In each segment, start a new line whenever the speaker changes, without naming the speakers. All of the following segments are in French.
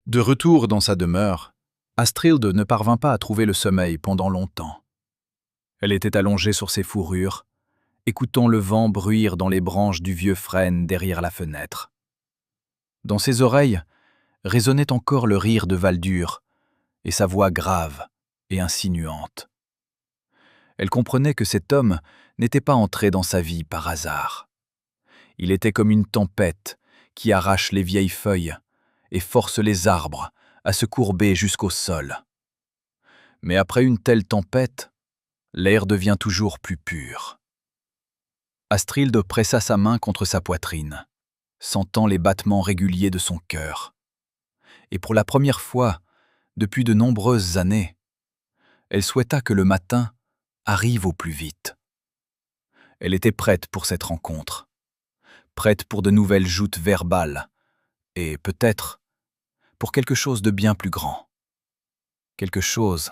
De retour dans sa demeure, Astrid ne parvint pas à trouver le sommeil pendant longtemps. Elle était allongée sur ses fourrures, écoutant le vent bruire dans les branches du vieux frêne derrière la fenêtre. Dans ses oreilles résonnait encore le rire de Valdur et sa voix grave et insinuante. Elle comprenait que cet homme n'était pas entré dans sa vie par hasard. Il était comme une tempête qui arrache les vieilles feuilles et force les arbres à se courber jusqu'au sol. Mais après une telle tempête, l'air devient toujours plus pur. Astrid pressa sa main contre sa poitrine, sentant les battements réguliers de son cœur. Et pour la première fois, depuis de nombreuses années, elle souhaita que le matin arrive au plus vite. Elle était prête pour cette rencontre, prête pour de nouvelles joutes verbales, et peut-être pour quelque chose de bien plus grand. Quelque chose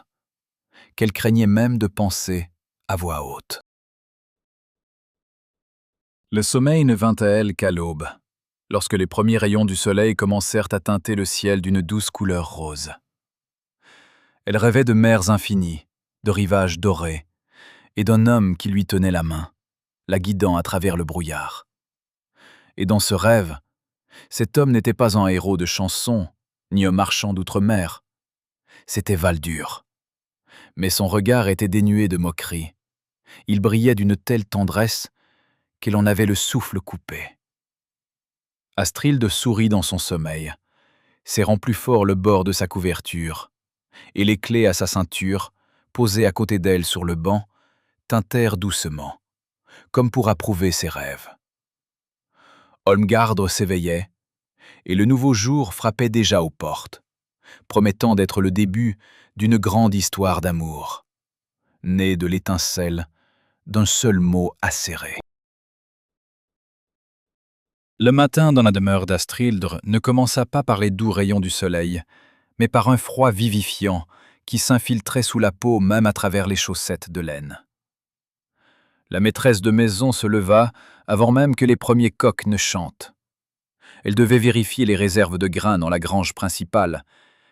qu'elle craignait même de penser à voix haute. Le sommeil ne vint à elle qu'à l'aube, lorsque les premiers rayons du soleil commencèrent à teinter le ciel d'une douce couleur rose. Elle rêvait de mers infinies, de rivages dorés, et d'un homme qui lui tenait la main, la guidant à travers le brouillard. Et dans ce rêve, cet homme n'était pas un héros de chanson, ni un marchand d'outre-mer. C'était Valdur. Mais son regard était dénué de moquerie. Il brillait d'une telle tendresse qu'elle en avait le souffle coupé. Astrid sourit dans son sommeil, serrant plus fort le bord de sa couverture, et les clés à sa ceinture, posées à côté d'elle sur le banc, tintèrent doucement, comme pour approuver ses rêves. Holmgard s'éveillait, et le nouveau jour frappait déjà aux portes, promettant d'être le début d'une grande histoire d'amour, née de l'étincelle d'un seul mot acéré. Le matin dans la demeure d'Astrid ne commença pas par les doux rayons du soleil, mais par un froid vivifiant qui s'infiltrait sous la peau même à travers les chaussettes de laine. La maîtresse de maison se leva avant même que les premiers coqs ne chantent. Elle devait vérifier les réserves de grains dans la grange principale,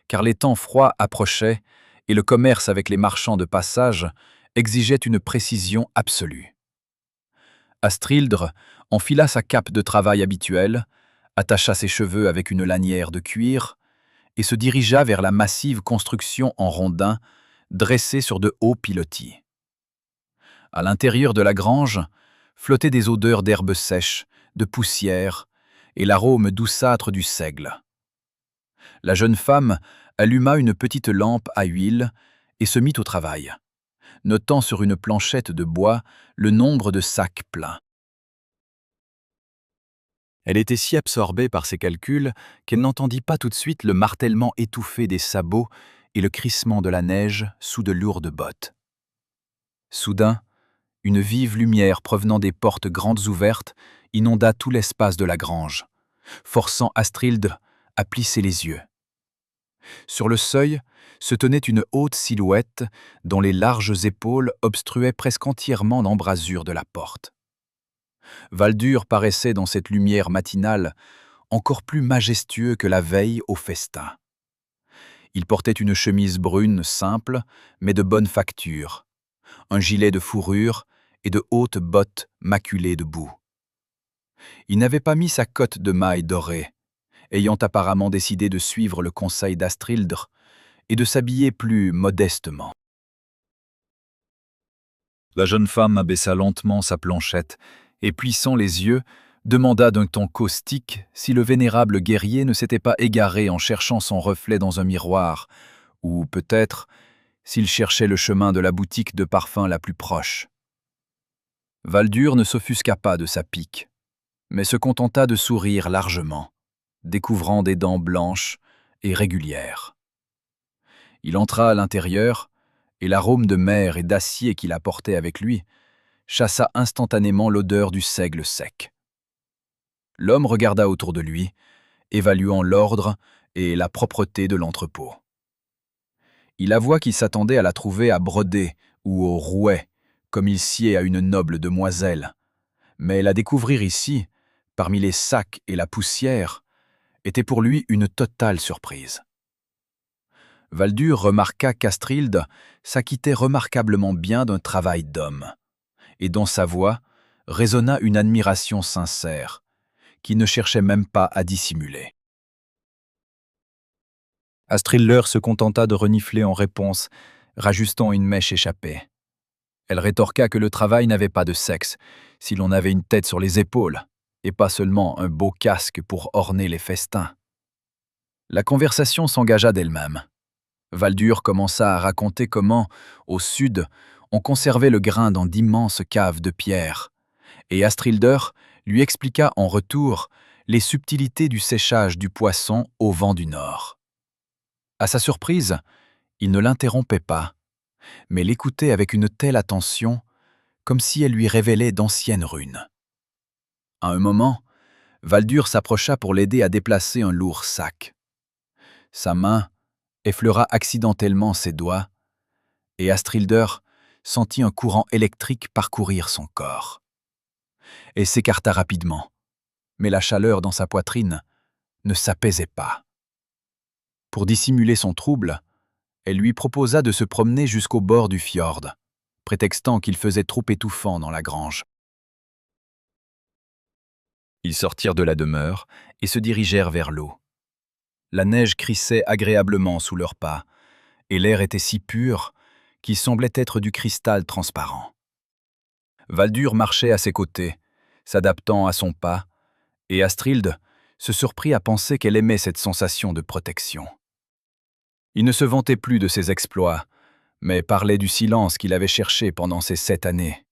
car les temps froids approchaient et le commerce avec les marchands de passage exigeait une précision absolue. Astrid enfila sa cape de travail habituelle, attacha ses cheveux avec une lanière de cuir et se dirigea vers la massive construction en rondins dressée sur de hauts pilotis. À l'intérieur de la grange flottaient des odeurs d'herbes sèches, de poussière et l'arôme douceâtre du seigle. La jeune femme alluma une petite lampe à huile et se mit au travail, notant sur une planchette de bois le nombre de sacs pleins. Elle était si absorbée par ses calculs qu'elle n'entendit pas tout de suite le martèlement étouffé des sabots et le crissement de la neige sous de lourdes bottes. Soudain, une vive lumière provenant des portes grandes ouvertes inonda tout l'espace de la grange, forçant Astrid à plisser les yeux. Sur le seuil se tenait une haute silhouette dont les larges épaules obstruaient presque entièrement l'embrasure de la porte. Valdur paraissait dans cette lumière matinale encore plus majestueux que la veille au festin. Il portait une chemise brune simple, mais de bonne facture, un gilet de fourrure et de hautes bottes maculées de boue. Il n'avait pas mis sa cotte de mailles dorée, ayant apparemment décidé de suivre le conseil d'Astrid et de s'habiller plus modestement. La jeune femme abaissa lentement sa planchette et, plissant les yeux, demanda d'un ton caustique si le vénérable guerrier ne s'était pas égaré en cherchant son reflet dans un miroir, ou peut-être s'il cherchait le chemin de la boutique de parfums la plus proche. Valdur ne s'offusqua pas de sa pique, mais se contenta de sourire largement, découvrant des dents blanches et régulières. Il entra à l'intérieur, et l'arôme de mer et d'acier qu'il apportait avec lui chassa instantanément l'odeur du seigle sec. L'homme regarda autour de lui, évaluant l'ordre et la propreté de l'entrepôt. Il avoua qu'il s'attendait à la trouver à broder ou au rouet, comme il sied à une noble demoiselle, mais la découvrir ici, parmi les sacs et la poussière, était pour lui une totale surprise. Valdur remarqua qu'Astrilde s'acquittait remarquablement bien d'un travail d'homme, et dans sa voix résonna une admiration sincère, qui ne cherchait même pas à dissimuler. Astrilder se contenta de renifler en réponse, rajustant une mèche échappée. Elle rétorqua que le travail n'avait pas de sexe, si l'on avait une tête sur les épaules, et pas seulement un beau casque pour orner les festins. La conversation s'engagea d'elle-même. Valdur commença à raconter comment, au sud, on conservait le grain dans d'immenses caves de pierre, et Astrilder lui expliqua en retour les subtilités du séchage du poisson au vent du nord. À sa surprise, il ne l'interrompait pas, mais l'écoutait avec une telle attention, comme si elle lui révélait d'anciennes runes. À un moment, Valdur s'approcha pour l'aider à déplacer un lourd sac. Sa main effleura accidentellement ses doigts, et Astrilder sentit un courant électrique parcourir son corps. Elle s'écarta rapidement, mais la chaleur dans sa poitrine ne s'apaisait pas. Pour dissimuler son trouble, elle lui proposa de se promener jusqu'au bord du fjord, prétextant qu'il faisait trop étouffant dans la grange. Ils sortirent de la demeure et se dirigèrent vers l'eau. La neige crissait agréablement sous leurs pas, et l'air était si pur qu'il semblait être du cristal transparent. Valdur marchait à ses côtés, s'adaptant à son pas, et Astrilde se surprit à penser qu'elle aimait cette sensation de protection. Il ne se vantait plus de ses exploits, mais parlait du silence qu'il avait cherché pendant ces 7 années.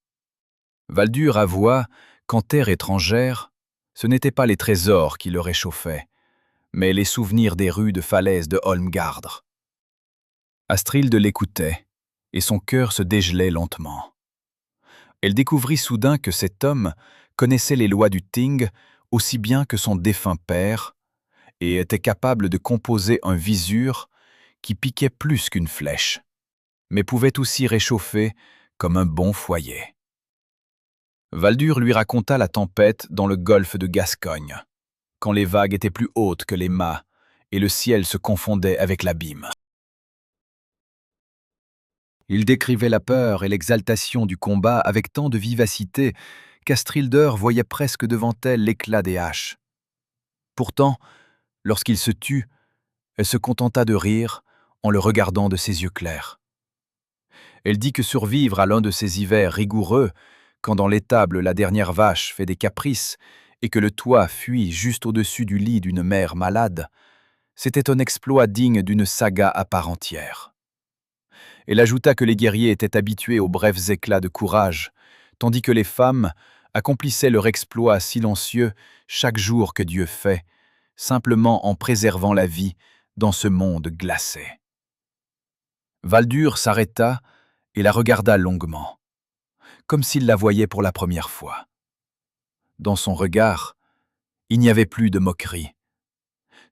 Valdur avoua qu'en terre étrangère, ce n'étaient pas les trésors qui le réchauffaient, mais les souvenirs des rudes falaises de Holmgardr. Astrilde l'écoutait, et son cœur se dégelait lentement. Elle découvrit soudain que cet homme connaissait les lois du Ting aussi bien que son défunt père, et était capable de composer un visure qui piquait plus qu'une flèche, mais pouvait aussi réchauffer comme un bon foyer. Valdur lui raconta la tempête dans le golfe de Gascogne, quand les vagues étaient plus hautes que les mâts et le ciel se confondait avec l'abîme. Il décrivait la peur et l'exaltation du combat avec tant de vivacité qu'Astrilder voyait presque devant elle l'éclat des haches. Pourtant, lorsqu'il se tut, elle se contenta de rire en le regardant de ses yeux clairs. Elle dit que survivre à l'un de ces hivers rigoureux, quand dans l'étable la dernière vache fait des caprices et que le toit fuit juste au-dessus du lit d'une mère malade, c'était un exploit digne d'une saga à part entière. Elle ajouta que les guerriers étaient habitués aux brefs éclats de courage, tandis que les femmes accomplissaient leur exploit silencieux chaque jour que Dieu fait, simplement en préservant la vie dans ce monde glacé. Valdur s'arrêta et la regarda longuement, comme s'il la voyait pour la première fois. Dans son regard, il n'y avait plus de moquerie,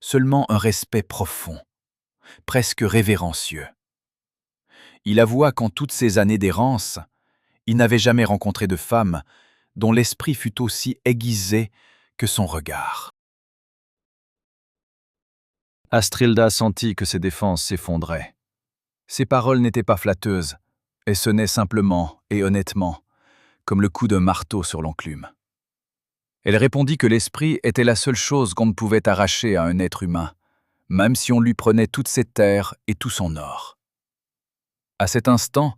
seulement un respect profond, presque révérencieux. Il avoua qu'en toutes ces années d'errance, il n'avait jamais rencontré de femme dont l'esprit fût aussi aiguisé que son regard. Astrilda sentit que ses défenses s'effondraient. Ses paroles n'étaient pas flatteuses, et sonnaient simplement et honnêtement, comme le coup d'un marteau sur l'enclume. Elle répondit que l'esprit était la seule chose qu'on ne pouvait arracher à un être humain, même si on lui prenait toutes ses terres et tout son or. À cet instant,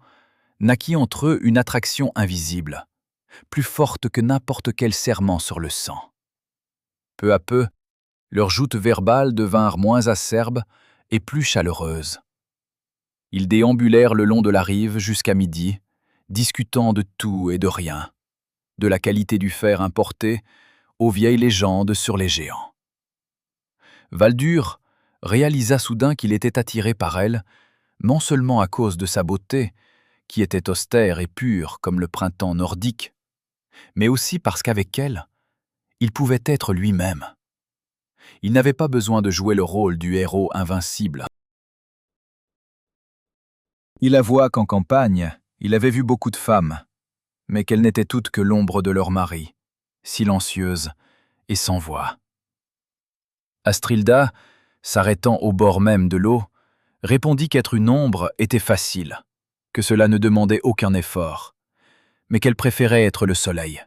naquit entre eux une attraction invisible, plus forte que n'importe quel serment sur le sang. Peu à peu, leurs joutes verbales devinrent moins acerbes et plus chaleureuses. Ils déambulèrent le long de la rive jusqu'à midi, discutant de tout et de rien, de la qualité du fer importé aux vieilles légendes sur les géants. Valdur réalisa soudain qu'il était attiré par elle, non seulement à cause de sa beauté, qui était austère et pure comme le printemps nordique, mais aussi parce qu'avec elle, il pouvait être lui-même. Il n'avait pas besoin de jouer le rôle du héros invincible. Il avoua qu'en campagne, il avait vu beaucoup de femmes, mais qu'elles n'étaient toutes que l'ombre de leur mari, silencieuses et sans voix. Astrilda, s'arrêtant au bord même de l'eau, répondit qu'être une ombre était facile, que cela ne demandait aucun effort, mais qu'elle préférait être le soleil.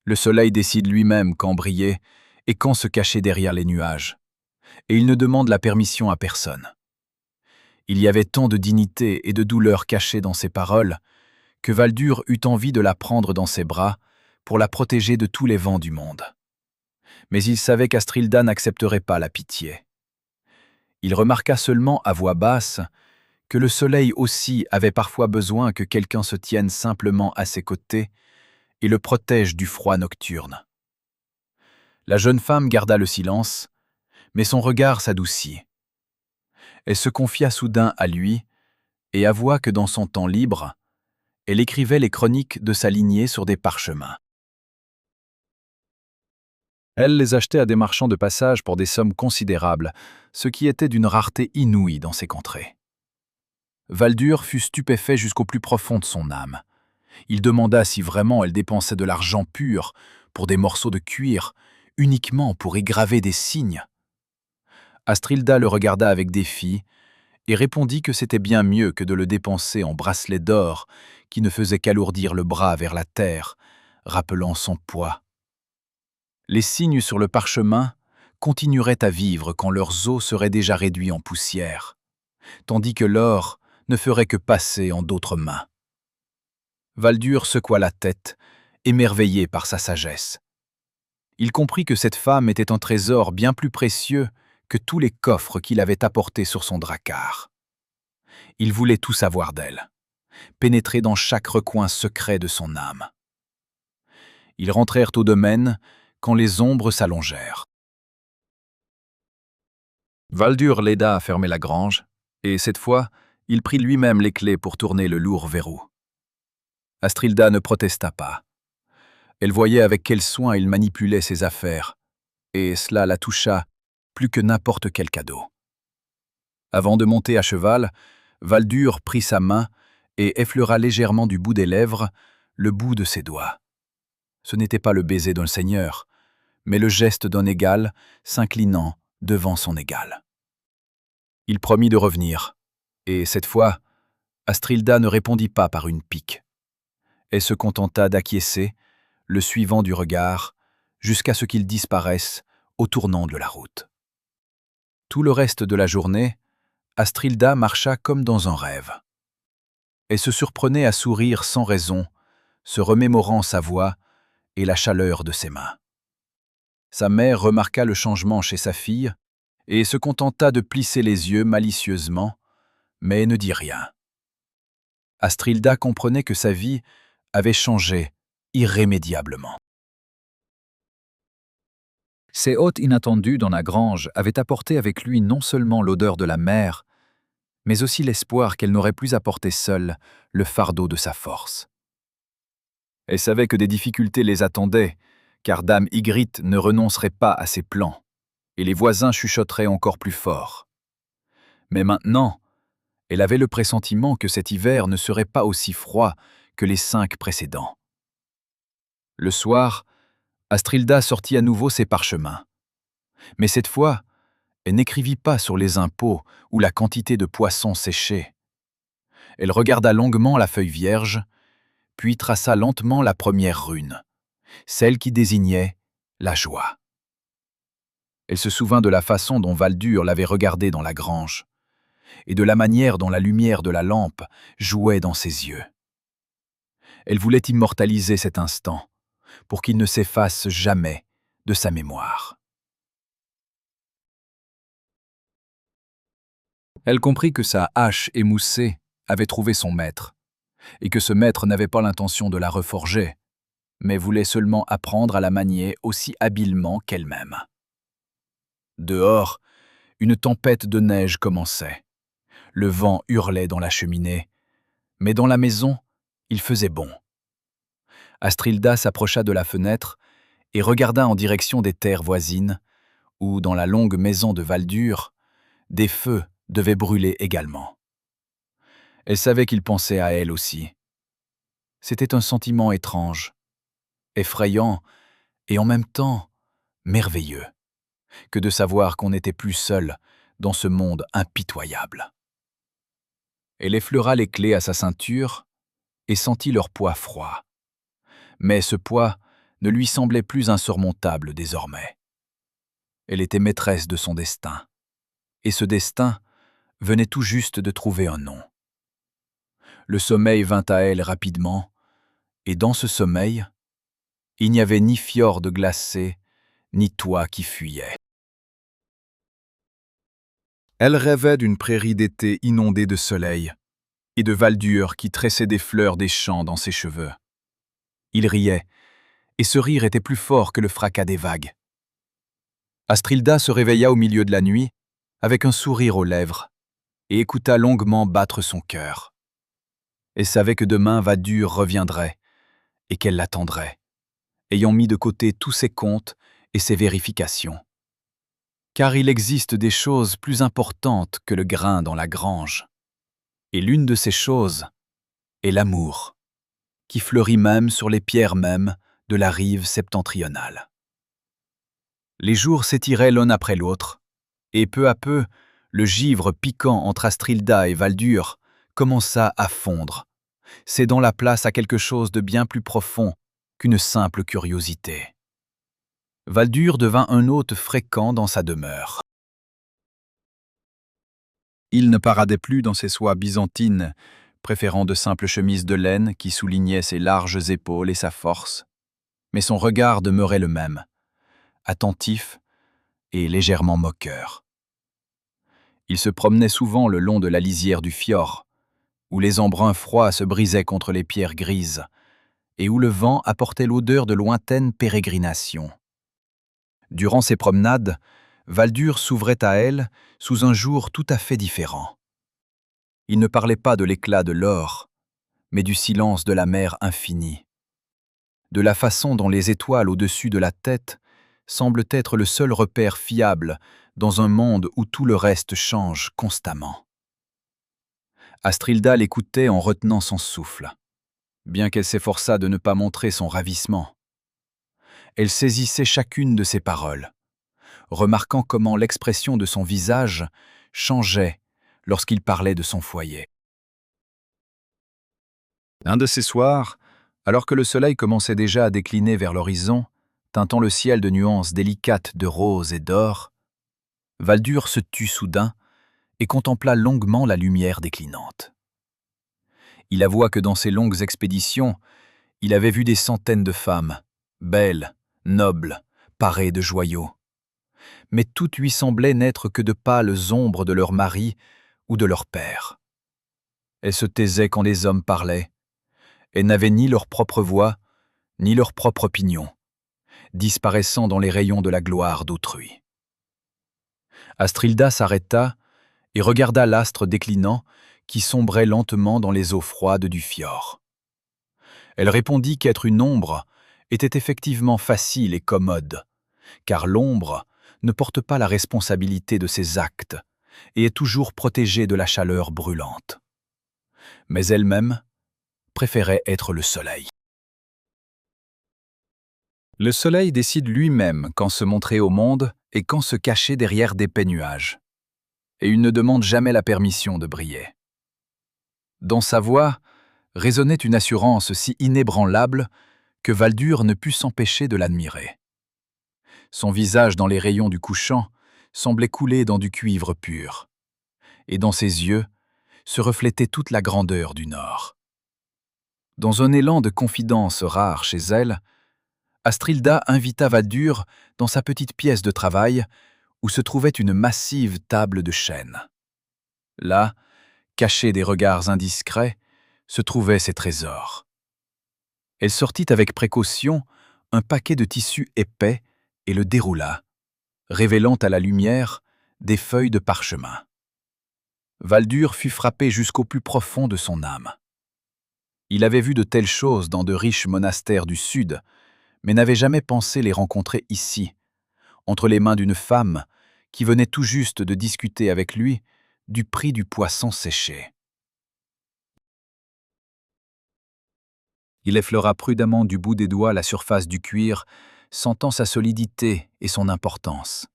Le soleil décide lui-même quand briller et quand se cacher derrière les nuages, et il ne demande la permission à personne. Il y avait tant de dignité et de douleur cachées dans ces paroles que Valdur eut envie de la prendre dans ses bras pour la protéger de tous les vents du monde. Mais il savait qu'Astrilda n'accepterait pas la pitié. Il remarqua seulement à voix basse que le soleil aussi avait parfois besoin que quelqu'un se tienne simplement à ses côtés et le protège du froid nocturne. La jeune femme garda le silence, mais son regard s'adoucit. Elle se confia soudain à lui et avoua que dans son temps libre, elle écrivait les chroniques de sa lignée sur des parchemins. Elle les achetait à des marchands de passage pour des sommes considérables, ce qui était d'une rareté inouïe dans ces contrées. Valdur fut stupéfait jusqu'au plus profond de son âme. Il demanda si vraiment elle dépensait de l'argent pur pour des morceaux de cuir, uniquement pour y graver des signes. Astrilda le regarda avec défi et répondit que c'était bien mieux que de le dépenser en bracelets d'or qui ne faisaient qu'alourdir le bras vers la terre, rappelant son poids. Les signes sur le parchemin continueraient à vivre quand leurs os seraient déjà réduits en poussière, tandis que l'or ne ferait que passer en d'autres mains. Valdur secoua la tête, émerveillé par sa sagesse. Il comprit que cette femme était un trésor bien plus précieux que tous les coffres qu'il avait apportés sur son drakkar. Il voulait tout savoir d'elle, pénétrer dans chaque recoin secret de son âme. Ils rentrèrent au domaine quand les ombres s'allongèrent. Valdur l'aida à fermer la grange, et cette fois, il prit lui-même les clés pour tourner le lourd verrou. Astrilda ne protesta pas. Elle voyait avec quel soin il manipulait ses affaires, et cela la toucha plus que n'importe quel cadeau. Avant de monter à cheval, Valdur prit sa main et effleura légèrement du bout des lèvres le bout de ses doigts. Ce n'était pas le baiser d'un seigneur, mais le geste d'un égal s'inclinant devant son égal. Il promit de revenir, et cette fois, Astrilda ne répondit pas par une pique. Elle se contenta d'acquiescer, le suivant du regard, jusqu'à ce qu'il disparaisse au tournant de la route. Tout le reste de la journée, Astrilda marcha comme dans un rêve. Elle se surprenait à sourire sans raison, se remémorant sa voix et la chaleur de ses mains. Sa mère remarqua le changement chez sa fille et se contenta de plisser les yeux malicieusement, mais ne dit rien. Astrilda comprenait que sa vie avait changé irrémédiablement. Ces hôtes inattendus dans la grange avaient apporté avec lui non seulement l'odeur de la mer, mais aussi l'espoir qu'elle n'aurait plus à porter seule le fardeau de sa force. Elle savait que des difficultés les attendaient, car Dame Ygritte ne renoncerait pas à ses plans, et les voisins chuchoteraient encore plus fort. Mais maintenant, elle avait le pressentiment que cet hiver ne serait pas aussi froid que les 5 précédents. Le soir, Astrilda sortit à nouveau ses parchemins. Mais cette fois, elle n'écrivit pas sur les impôts ou la quantité de poissons séchés. Elle regarda longuement la feuille vierge, puis traça lentement la première rune, celle qui désignait la joie. Elle se souvint de la façon dont Valdur l'avait regardée dans la grange, et de la manière dont la lumière de la lampe jouait dans ses yeux. Elle voulait immortaliser cet instant, pour qu'il ne s'efface jamais de sa mémoire. Elle comprit que sa hache émoussée avait trouvé son maître, et que ce maître n'avait pas l'intention de la reforger, mais voulait seulement apprendre à la manier aussi habilement qu'elle-même. Dehors, une tempête de neige commençait. Le vent hurlait dans la cheminée, mais dans la maison, il faisait bon. Astrilda s'approcha de la fenêtre et regarda en direction des terres voisines, où, dans la longue maison de Valdur, des feux devaient brûler également. Elle savait qu'il pensait à elle aussi. C'était un sentiment étrange, effrayant et en même temps merveilleux, que de savoir qu'on n'était plus seul dans ce monde impitoyable. Elle effleura les clés à sa ceinture et sentit leur poids froid. Mais ce poids ne lui semblait plus insurmontable désormais. Elle était maîtresse de son destin. Et ce destin venait tout juste de trouver un nom. Le sommeil vint à elle rapidement, et dans ce sommeil, il n'y avait ni fjord glacé, ni toit qui fuyait. Elle rêvait d'une prairie d'été inondée de soleil, et de Valdur qui tressait des fleurs des champs dans ses cheveux. Il riait, et ce rire était plus fort que le fracas des vagues. Astrilda se réveilla au milieu de la nuit, avec un sourire aux lèvres, et écouta longuement battre son cœur. Elle savait que demain Valdur reviendrait, et qu'elle l'attendrait, ayant mis de côté tous ses comptes et ses vérifications. Car il existe des choses plus importantes que le grain dans la grange. Et l'une de ces choses est l'amour, qui fleurit même sur les pierres mêmes de la rive septentrionale. Les jours s'étiraient l'un après l'autre, et peu à peu, le givre piquant entre Astrilda et Valdur commença à fondre, cédant la place à quelque chose de bien plus profond qu'une simple curiosité. Valdur devint un hôte fréquent dans sa demeure. Il ne paradait plus dans ses soies byzantines, préférant de simples chemises de laine qui soulignaient ses larges épaules et sa force, mais son regard demeurait le même, attentif et légèrement moqueur. Il se promenait souvent le long de la lisière du fjord, où les embruns froids se brisaient contre les pierres grises, et où le vent apportait l'odeur de lointaines pérégrinations. Durant ces promenades, Valdur s'ouvrait à elle sous un jour tout à fait différent. Il ne parlait pas de l'éclat de l'or, mais du silence de la mer infinie, de la façon dont les étoiles au-dessus de la tête semblent être le seul repère fiable dans un monde où tout le reste change constamment. Astrilda l'écoutait en retenant son souffle, bien qu'elle s'efforçât de ne pas montrer son ravissement. Elle saisissait chacune de ses paroles, remarquant comment l'expression de son visage changeait lorsqu'il parlait de son foyer. Un de ces soirs, alors que le soleil commençait déjà à décliner vers l'horizon, teintant le ciel de nuances délicates de rose et d'or, Valdur se tut soudain et contempla longuement la lumière déclinante. Il avoua que dans ses longues expéditions, il avait vu des centaines de femmes, belles, nobles, parées de joyaux. Mais toutes lui semblaient n'être que de pâles ombres de leur mari ou de leur père. Elles se taisaient quand les hommes parlaient, et n'avaient ni leur propre voix, ni leur propre opinion, disparaissant dans les rayons de la gloire d'autrui. Astrilda s'arrêta et regarda l'astre déclinant qui sombrait lentement dans les eaux froides du fjord. Elle répondit qu'être une ombre était effectivement facile et commode, car l'ombre ne porte pas la responsabilité de ses actes et est toujours protégée de la chaleur brûlante. Mais elle-même préférait être le soleil. Le soleil décide lui-même quand se montrer au monde et quand se cacher derrière d'épais nuages. Et il ne demande jamais la permission de briller. Dans sa voix résonnait une assurance si inébranlable que Valdur ne put s'empêcher de l'admirer. Son visage dans les rayons du couchant semblait couler dans du cuivre pur, et dans ses yeux se reflétait toute la grandeur du Nord. Dans un élan de confidence rare chez elle, Astrilda invita Valdur dans sa petite pièce de travail où se trouvait une massive table de chêne. Là, cachés des regards indiscrets, se trouvaient ses trésors. Elle sortit avec précaution un paquet de tissu épais et le déroula, révélant à la lumière des feuilles de parchemin. Valdur fut frappé jusqu'au plus profond de son âme. Il avait vu de telles choses dans de riches monastères du Sud, mais n'avait jamais pensé les rencontrer ici, entre les mains d'une femme qui venait tout juste de discuter avec lui du prix du poisson séché. Il effleura prudemment du bout des doigts la surface du cuir, sentant sa solidité et son importance.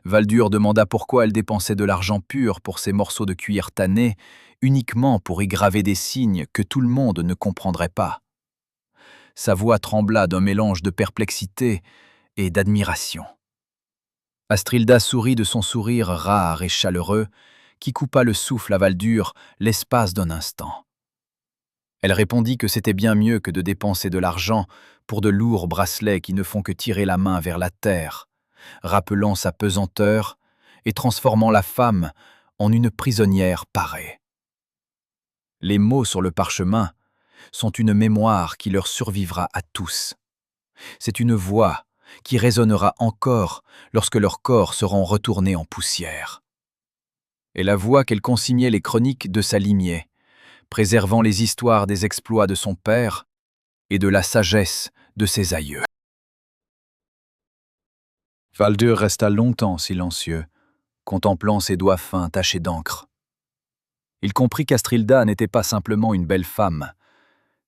Valdur demanda pourquoi elle dépensait de l'argent pur pour ces morceaux de cuir tanné, uniquement pour y graver des signes que tout le monde ne comprendrait pas. Sa voix trembla d'un mélange de perplexité et d'admiration. Astrilda sourit de son sourire rare et chaleureux, qui coupa le souffle à Valdur l'espace d'un instant. Elle répondit que c'était bien mieux que de dépenser de l'argent pour de lourds bracelets qui ne font que tirer la main vers la terre, rappelant sa pesanteur et transformant la femme en une prisonnière parée. Les mots sur le parchemin sont une mémoire qui leur survivra à tous. C'est une voix qui résonnera encore lorsque leurs corps seront retournés en poussière. Et la voix qu'elle consignait les chroniques de sa lignée, préservant les histoires des exploits de son père et de la sagesse de ses aïeux. Valdur resta longtemps silencieux, contemplant ses doigts fins tachés d'encre. Il comprit qu'Astrilda n'était pas simplement une belle femme,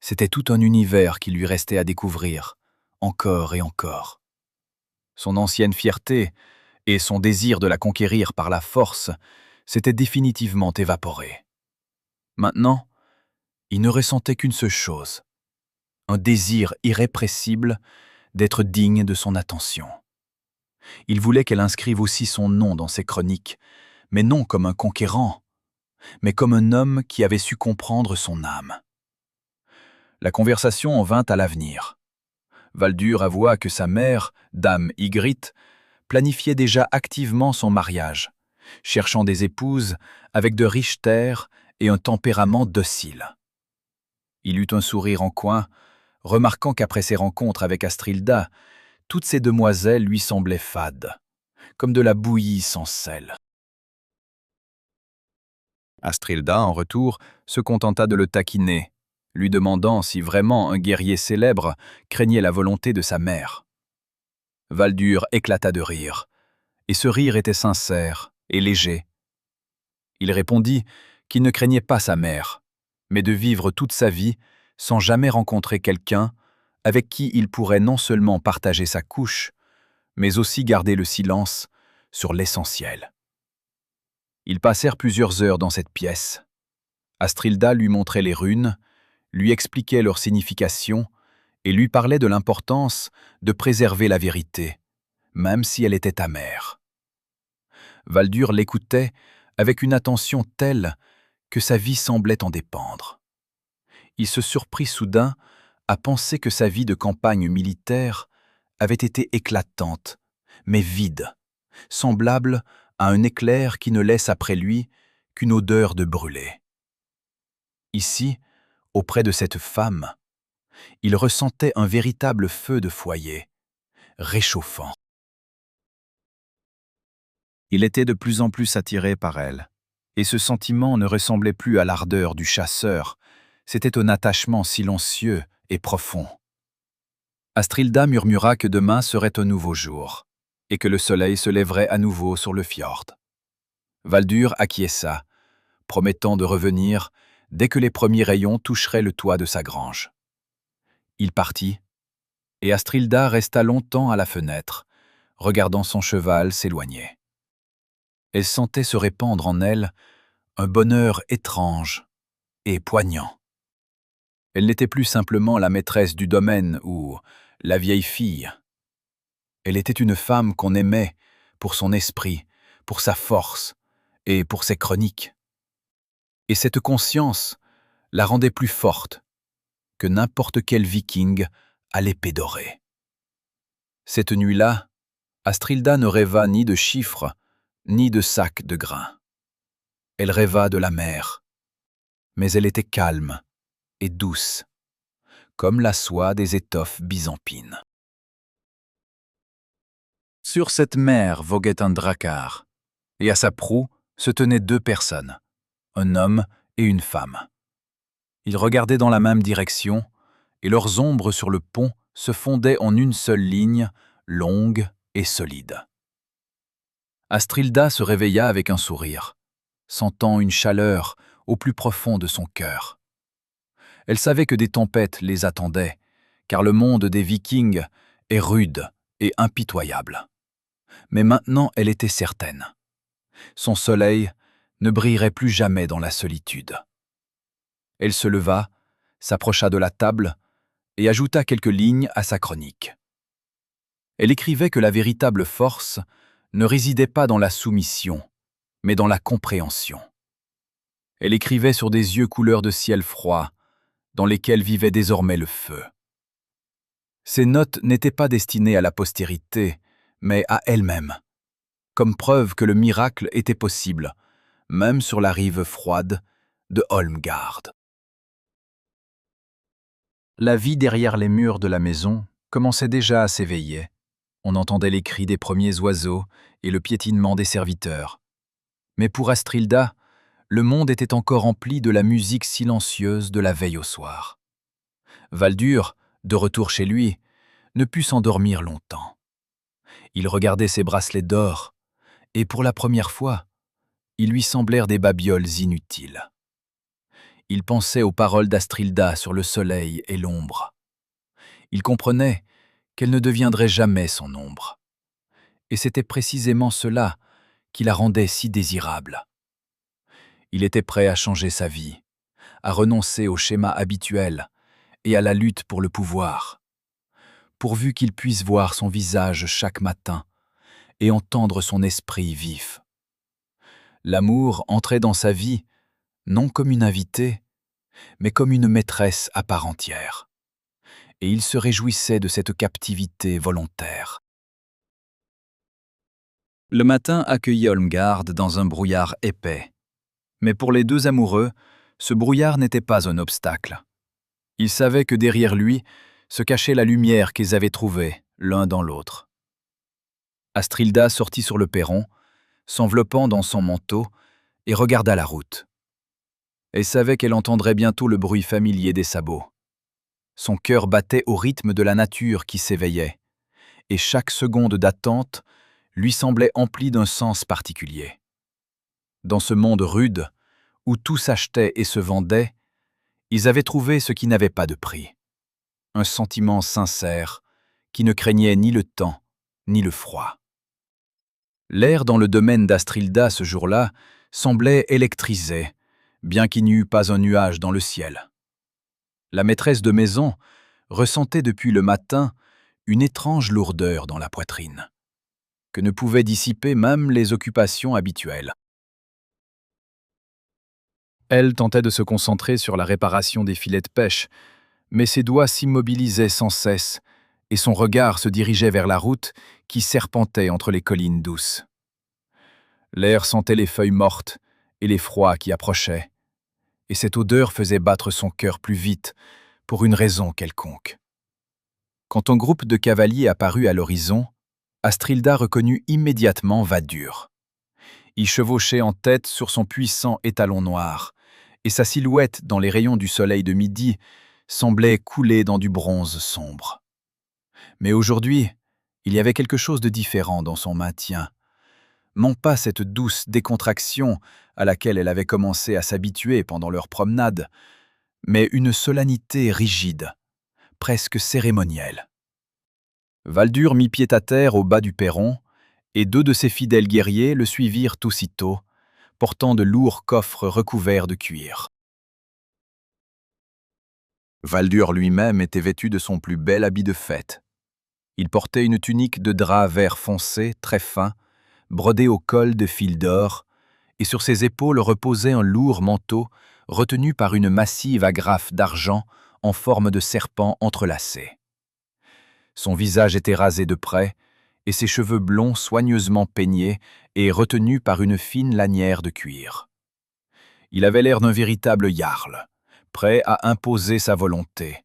c'était tout un univers qui lui restait à découvrir, encore et encore. Son ancienne fierté et son désir de la conquérir par la force s'étaient définitivement évaporés. Maintenant, il ne ressentait qu'une seule chose, un désir irrépressible d'être digne de son attention. Il voulait qu'elle inscrive aussi son nom dans ses chroniques, mais non comme un conquérant, mais comme un homme qui avait su comprendre son âme. La conversation en vint à l'avenir. Valdur avoua que sa mère, dame Ygritte, planifiait déjà activement son mariage, cherchant des épouses avec de riches terres et un tempérament docile. Il eut un sourire en coin, remarquant qu'après ses rencontres avec Astrilda, toutes ces demoiselles lui semblaient fades, comme de la bouillie sans sel. Astrilda, en retour, se contenta de le taquiner, lui demandant si vraiment un guerrier célèbre craignait la volonté de sa mère. Valdur éclata de rire, et ce rire était sincère et léger. Il répondit qu'il ne craignait pas sa mère, mais de vivre toute sa vie sans jamais rencontrer quelqu'un avec qui il pourrait non seulement partager sa couche, mais aussi garder le silence sur l'essentiel. Ils passèrent plusieurs heures dans cette pièce. Astrilda lui montrait les runes, lui expliquait leur signification et lui parlait de l'importance de préserver la vérité, même si elle était amère. Valdur l'écoutait avec une attention telle que sa vie semblait en dépendre. Il se surprit soudain à penser que sa vie de campagne militaire avait été éclatante, mais vide, semblable à un éclair qui ne laisse après lui qu'une odeur de brûlé. Ici, auprès de cette femme, il ressentait un véritable feu de foyer, réchauffant. Il était de plus en plus attiré par elle, et ce sentiment ne ressemblait plus à l'ardeur du chasseur, c'était un attachement silencieux et profond. Astrilda murmura que demain serait un nouveau jour, et que le soleil se lèverait à nouveau sur le fjord. Valdur acquiesça, promettant de revenir dès que les premiers rayons toucheraient le toit de sa grange. Il partit, et Astrilda resta longtemps à la fenêtre, regardant son cheval s'éloigner. Elle sentait se répandre en elle un bonheur étrange et poignant. Elle n'était plus simplement la maîtresse du domaine ou la vieille fille. Elle était une femme qu'on aimait pour son esprit, pour sa force et pour ses chroniques. Et cette conscience la rendait plus forte que n'importe quel viking à l'épée dorée. Cette nuit-là, Astrilda ne rêva ni de chiffres, ni de sacs de grains. Elle rêva de la mer, mais elle était calme et douce, comme la soie des étoffes byzantines. Sur cette mer voguait un drakkar, et à sa proue se tenaient deux personnes, un homme et une femme. Ils regardaient dans la même direction, et leurs ombres sur le pont se fondaient en une seule ligne, longue et solide. Astrilda se réveilla avec un sourire, sentant une chaleur au plus profond de son cœur. Elle savait que des tempêtes les attendaient, car le monde des Vikings est rude et impitoyable. Mais maintenant elle était certaine. Son soleil ne brillerait plus jamais dans la solitude. Elle se leva, s'approcha de la table et ajouta quelques lignes à sa chronique. Elle écrivait que la véritable force ne résidait pas dans la soumission, mais dans la compréhension. Elle écrivait sur des yeux couleur de ciel froid, dans lesquels vivait désormais le feu. Ces notes n'étaient pas destinées à la postérité, mais à elle-même, comme preuve que le miracle était possible, même sur la rive froide de Holmgard. La vie derrière les murs de la maison commençait déjà à s'éveiller. On entendait les cris des premiers oiseaux et le piétinement des serviteurs. Mais pour Astrilda, le monde était encore empli de la musique silencieuse de la veille au soir. Valdur, de retour chez lui, ne put s'endormir longtemps. Il regardait ses bracelets d'or, et pour la première fois, ils lui semblèrent des babioles inutiles. Il pensait aux paroles d'Astrilda sur le soleil et l'ombre. Il comprenait qu'elle ne deviendrait jamais son ombre. Et c'était précisément cela qui la rendait si désirable. Il était prêt à changer sa vie, à renoncer au schéma habituel et à la lutte pour le pouvoir, pourvu qu'il puisse voir son visage chaque matin et entendre son esprit vif. L'amour entrait dans sa vie, non comme une invitée, mais comme une maîtresse à part entière. Et il se réjouissait de cette captivité volontaire. Le matin accueillit Holmgard dans un brouillard épais. Mais pour les deux amoureux, ce brouillard n'était pas un obstacle. Ils savaient que derrière lui se cachait la lumière qu'ils avaient trouvée l'un dans l'autre. Astrilda sortit sur le perron, s'enveloppant dans son manteau, et regarda la route. Elle savait qu'elle entendrait bientôt le bruit familier des sabots. Son cœur battait au rythme de la nature qui s'éveillait, et chaque seconde d'attente lui semblait emplie d'un sens particulier. Dans ce monde rude, où tout s'achetait et se vendait, ils avaient trouvé ce qui n'avait pas de prix. Un sentiment sincère qui ne craignait ni le temps, ni le froid. L'air dans le domaine d'Astrilda ce jour-là semblait électrisé, bien qu'il n'y eût pas un nuage dans le ciel. La maîtresse de maison ressentait depuis le matin une étrange lourdeur dans la poitrine, que ne pouvaient dissiper même les occupations habituelles. Elle tentait de se concentrer sur la réparation des filets de pêche, mais ses doigts s'immobilisaient sans cesse et son regard se dirigeait vers la route qui serpentait entre les collines douces. L'air sentait les feuilles mortes et les froids qui approchaient, et cette odeur faisait battre son cœur plus vite pour une raison quelconque. Quand un groupe de cavaliers apparut à l'horizon, Astrilda reconnut immédiatement Valdur. Il chevauchait en tête sur son puissant étalon noir, et sa silhouette dans les rayons du soleil de midi semblait couler dans du bronze sombre. Mais aujourd'hui, il y avait quelque chose de différent dans son maintien. Non pas cette douce décontraction à laquelle elle avait commencé à s'habituer pendant leur promenade, mais une solennité rigide, presque cérémonielle. Valdur mit pied à terre au bas du perron, et deux de ses fidèles guerriers le suivirent aussitôt, portant de lourds coffres recouverts de cuir. Valdur lui-même était vêtu de son plus bel habit de fête. Il portait une tunique de drap vert foncé, très fin, brodée au col de fils d'or, et sur ses épaules reposait un lourd manteau retenu par une massive agrafe d'argent en forme de serpent entrelacé. Son visage était rasé de près, et ses cheveux blonds soigneusement peignés et retenus par une fine lanière de cuir. Il avait l'air d'un véritable jarl, prêt à imposer sa volonté,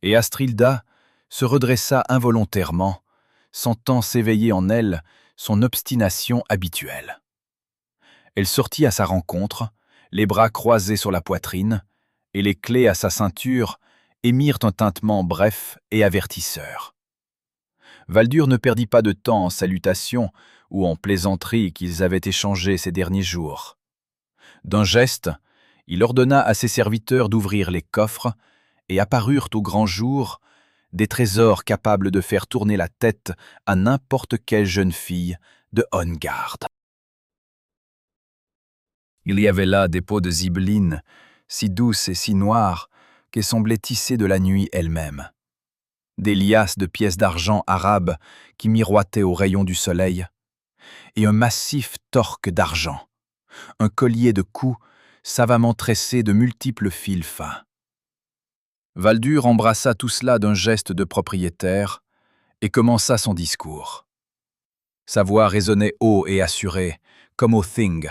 et Astrilda se redressa involontairement, sentant s'éveiller en elle son obstination habituelle. Elle sortit à sa rencontre, les bras croisés sur la poitrine, et les clés à sa ceinture émirent un tintement bref et avertisseur. Valdur ne perdit pas de temps en salutations ou en plaisanteries qu'ils avaient échangées ces derniers jours. D'un geste, il ordonna à ses serviteurs d'ouvrir les coffres, et apparurent au grand jour des trésors capables de faire tourner la tête à n'importe quelle jeune fille de Hongard. Il y avait là des peaux de zibeline, si douces et si noires, qu'elles semblaient tissées de la nuit elle-même. Des liasses de pièces d'argent arabes qui miroitaient aux rayons du soleil, et un massif torque d'argent, un collier de cou savamment tressé de multiples fils fins. Valdur embrassa tout cela d'un geste de propriétaire et commença son discours. Sa voix résonnait haut et assuré, comme au Thing,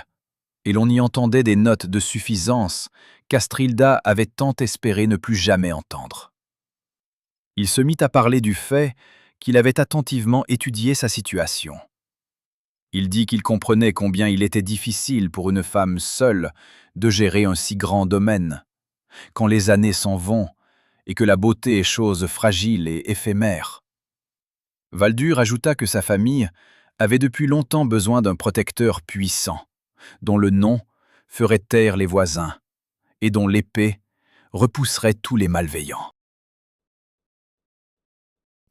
et l'on y entendait des notes de suffisance qu'Astrilda avait tant espéré ne plus jamais entendre. Il se mit à parler du fait qu'il avait attentivement étudié sa situation. Il dit qu'il comprenait combien il était difficile pour une femme seule de gérer un si grand domaine, quand les années s'en vont et que la beauté est chose fragile et éphémère. Valdur ajouta que sa famille avait depuis longtemps besoin d'un protecteur puissant, dont le nom ferait taire les voisins et dont l'épée repousserait tous les malveillants.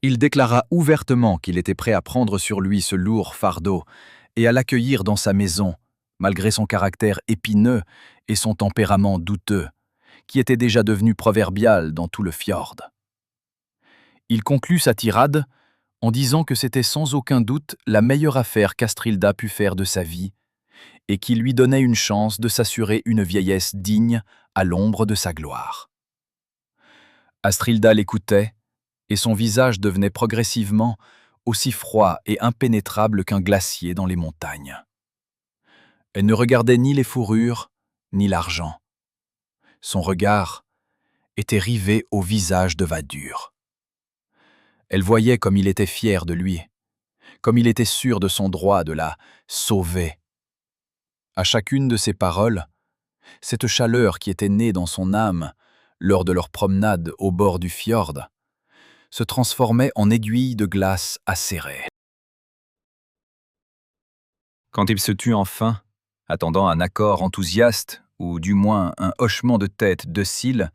Il déclara ouvertement qu'il était prêt à prendre sur lui ce lourd fardeau et à l'accueillir dans sa maison, malgré son caractère épineux et son tempérament douteux, qui était déjà devenu proverbial dans tout le fjord. Il conclut sa tirade en disant que c'était sans aucun doute la meilleure affaire qu'Astrilda pût faire de sa vie et qui lui donnait une chance de s'assurer une vieillesse digne à l'ombre de sa gloire. Astrilda l'écoutait, et son visage devenait progressivement aussi froid et impénétrable qu'un glacier dans les montagnes. Elle ne regardait ni les fourrures, ni l'argent. Son regard était rivé au visage de Valdur. Elle voyait comme il était fier de lui, comme il était sûr de son droit de la sauver. À chacune de ses paroles, cette chaleur qui était née dans son âme lors de leur promenade au bord du fjord se transformait en aiguilles de glace acérées. Quand il se tut enfin, attendant un accord enthousiaste, ou du moins un hochement de tête docile,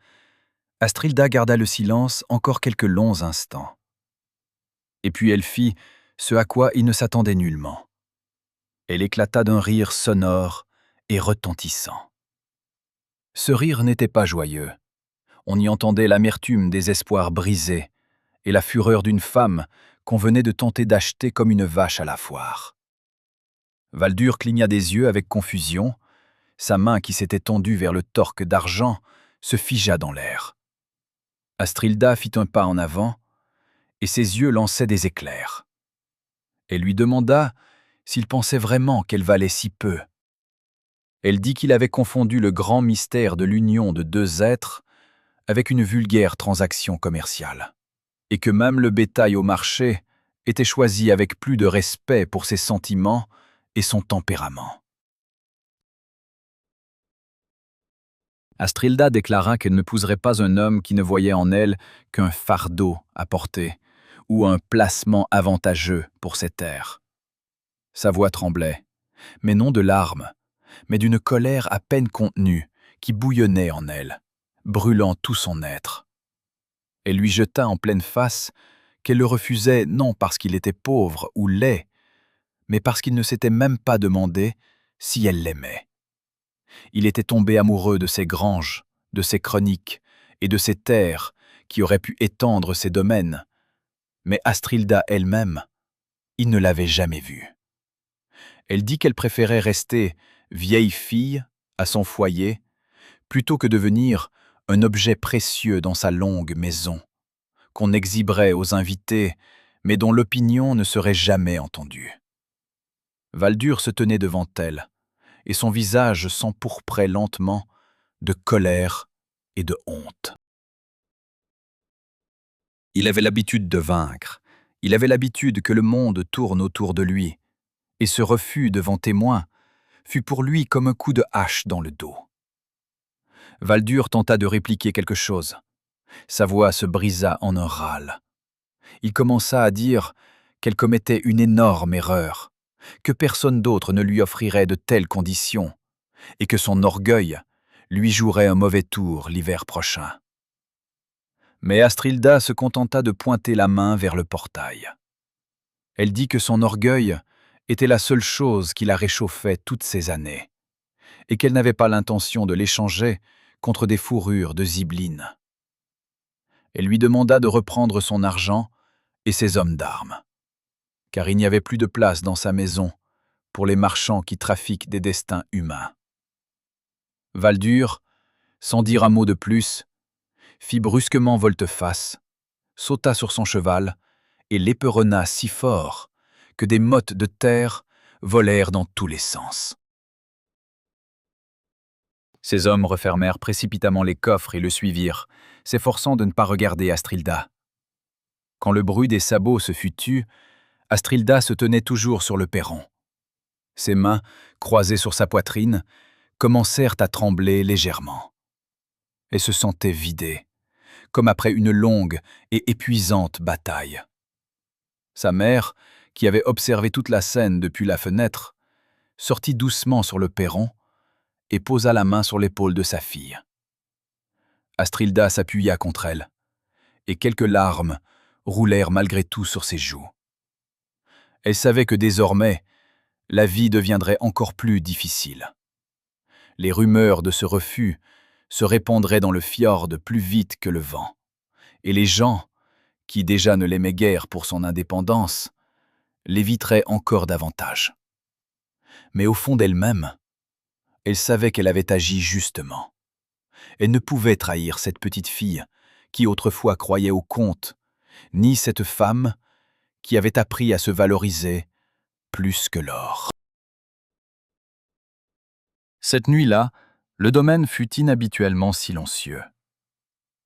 Astrilda garda le silence encore quelques longs instants. Et puis elle fit ce à quoi il ne s'attendait nullement. Elle éclata d'un rire sonore et retentissant. Ce rire n'était pas joyeux. On y entendait l'amertume des espoirs brisés et la fureur d'une femme qu'on venait de tenter d'acheter comme une vache à la foire. Valdur cligna des yeux avec confusion. Sa main qui s'était tendue vers le torque d'argent se figea dans l'air. Astrilda fit un pas en avant, et ses yeux lançaient des éclairs. Elle lui demanda s'il pensait vraiment qu'elle valait si peu. Elle dit qu'il avait confondu le grand mystère de l'union de deux êtres avec une vulgaire transaction commerciale, et que même le bétail au marché était choisi avec plus de respect pour ses sentiments et son tempérament. Astrilda déclara qu'elle ne pouserait pas un homme qui ne voyait en elle qu'un fardeau à porter ou un placement avantageux pour ses terres. Sa voix tremblait, mais non de larmes, mais d'une colère à peine contenue qui bouillonnait en elle, brûlant tout son être. Elle lui jeta en pleine face qu'elle le refusait non parce qu'il était pauvre ou laid, mais parce qu'il ne s'était même pas demandé si elle l'aimait. Il était tombé amoureux de ses granges, de ses chroniques et de ses terres qui auraient pu étendre ses domaines, mais Astrilda elle-même, il ne l'avait jamais vue. Elle dit qu'elle préférait rester vieille fille à son foyer plutôt que devenir un objet précieux dans sa longue maison, qu'on exhiberait aux invités, mais dont l'opinion ne serait jamais entendue. Valdur se tenait devant elle, et son visage s'empourprait lentement de colère et de honte. Il avait l'habitude de vaincre, il avait l'habitude que le monde tourne autour de lui, et ce refus devant témoin fut pour lui comme un coup de hache dans le dos. Valdur tenta de répliquer quelque chose. Sa voix se brisa en un râle. Il commença à dire qu'elle commettait une énorme erreur, que personne d'autre ne lui offrirait de telles conditions, et que son orgueil lui jouerait un mauvais tour l'hiver prochain. Mais Astrilda se contenta de pointer la main vers le portail. Elle dit que son orgueil était la seule chose qui la réchauffait toutes ces années, et qu'elle n'avait pas l'intention de l'échanger contre des fourrures de zibeline. Elle lui demanda de reprendre son argent et ses hommes d'armes, car il n'y avait plus de place dans sa maison pour les marchands qui trafiquent des destins humains. Valdur, sans dire un mot de plus, fit brusquement volte-face, sauta sur son cheval et l'éperonna si fort que des mottes de terre volèrent dans tous les sens. Ses hommes refermèrent précipitamment les coffres et le suivirent, s'efforçant de ne pas regarder Astrilda. Quand le bruit des sabots se fut tu, Astrilda se tenait toujours sur le perron. Ses mains, croisées sur sa poitrine, commencèrent à trembler légèrement. Elle se sentait vidée, comme après une longue et épuisante bataille. Sa mère, qui avait observé toute la scène depuis la fenêtre, sortit doucement sur le perron et posa la main sur l'épaule de sa fille. Astrilda s'appuya contre elle, et quelques larmes roulèrent malgré tout sur ses joues. Elle savait que désormais, la vie deviendrait encore plus difficile. Les rumeurs de ce refus se répandraient dans le fjord plus vite que le vent, et les gens, qui déjà ne l'aimaient guère pour son indépendance, l'éviteraient encore davantage. Mais au fond d'elle-même, elle savait qu'elle avait agi justement. Elle ne pouvait trahir cette petite fille qui autrefois croyait au conte, ni cette femme qui avait appris à se valoriser plus que l'or. Cette nuit-là, le domaine fut inhabituellement silencieux.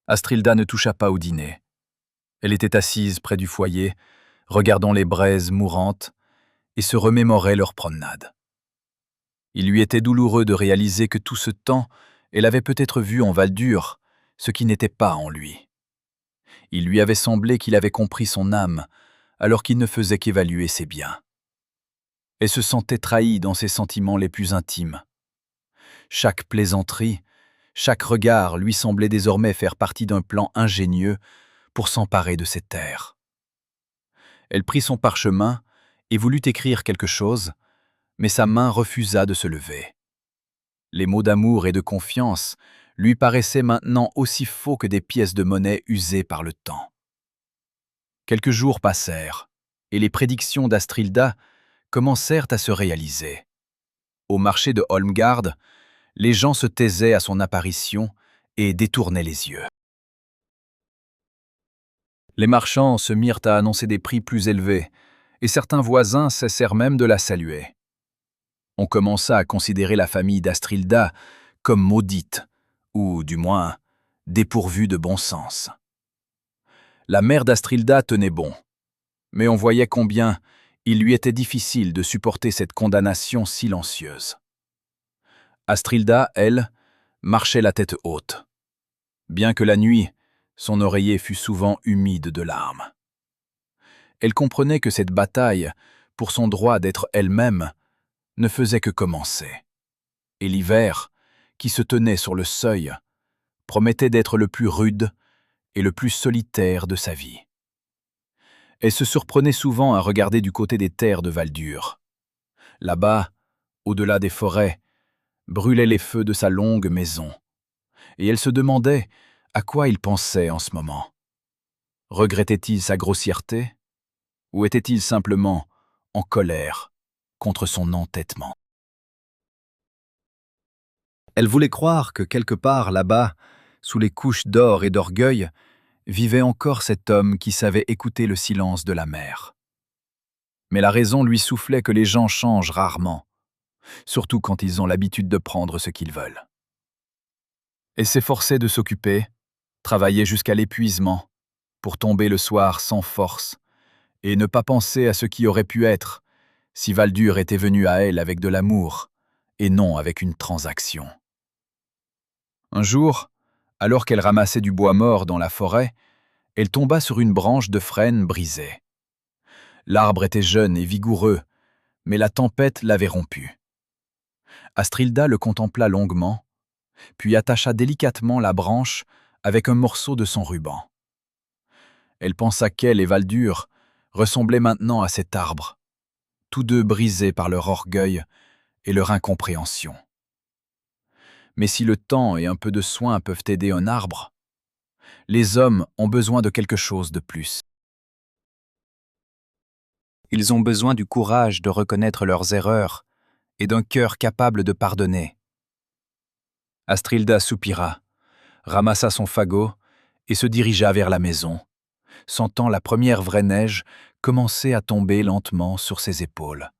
Astrilda ne toucha pas au dîner. Elle était assise près du foyer, regardant les braises mourantes, et se remémorait leur promenade. Il lui était douloureux de réaliser que tout ce temps, elle avait peut-être vu en Valdur ce qui n'était pas en lui. Il lui avait semblé qu'il avait compris son âme, alors qu'il ne faisait qu'évaluer ses biens. Elle se sentait trahie dans ses sentiments les plus intimes. Chaque plaisanterie, chaque regard lui semblait désormais faire partie d'un plan ingénieux pour s'emparer de ses terres. Elle prit son parchemin et voulut écrire quelque chose, mais sa main refusa de se lever. Les mots d'amour et de confiance lui paraissaient maintenant aussi faux que des pièces de monnaie usées par le temps. Quelques jours passèrent, et les prédictions d'Astrilda commencèrent à se réaliser. Au marché de Holmgard, les gens se taisaient à son apparition et détournaient les yeux. Les marchands se mirent à annoncer des prix plus élevés, et certains voisins cessèrent même de la saluer. On commença à considérer la famille d'Astrilda comme maudite, ou du moins dépourvue de bon sens. La mère d'Astrilda tenait bon, mais on voyait combien il lui était difficile de supporter cette condamnation silencieuse. Astrilda, elle, marchait la tête haute. Bien que la nuit, son oreiller fût souvent humide de larmes. Elle comprenait que cette bataille, pour son droit d'être elle-même, ne faisait que commencer. Et l'hiver, qui se tenait sur le seuil, promettait d'être le plus rude et le plus solitaire de sa vie. Elle se surprenait souvent à regarder du côté des terres de Valdur. Là-bas, au-delà des forêts, brûlaient les feux de sa longue maison, et elle se demandait à quoi il pensait en ce moment. Regrettait-il sa grossièreté, ou était-il simplement en colère contre son entêtement? Elle voulait croire que quelque part là-bas, sous les couches d'or et d'orgueil, vivait encore cet homme qui savait écouter le silence de la mer. Mais la raison lui soufflait que les gens changent rarement, surtout quand ils ont l'habitude de prendre ce qu'ils veulent. Elle s'efforçait de s'occuper, travailler jusqu'à l'épuisement, pour tomber le soir sans force, et ne pas penser à ce qui aurait pu être si Valdur était venu à elle avec de l'amour, et non avec une transaction. Un jour, alors qu'elle ramassait du bois mort dans la forêt, elle tomba sur une branche de frêne brisée. L'arbre était jeune et vigoureux, mais la tempête l'avait rompu. Astrilda le contempla longuement, puis attacha délicatement la branche avec un morceau de son ruban. Elle pensa qu'elle et Valdur ressemblaient maintenant à cet arbre, tous deux brisés par leur orgueil et leur incompréhension. Mais si le temps et un peu de soin peuvent aider un arbre, les hommes ont besoin de quelque chose de plus. Ils ont besoin du courage de reconnaître leurs erreurs et d'un cœur capable de pardonner. Astrilda soupira, ramassa son fagot et se dirigea vers la maison, sentant la première vraie neige commencer à tomber lentement sur ses épaules,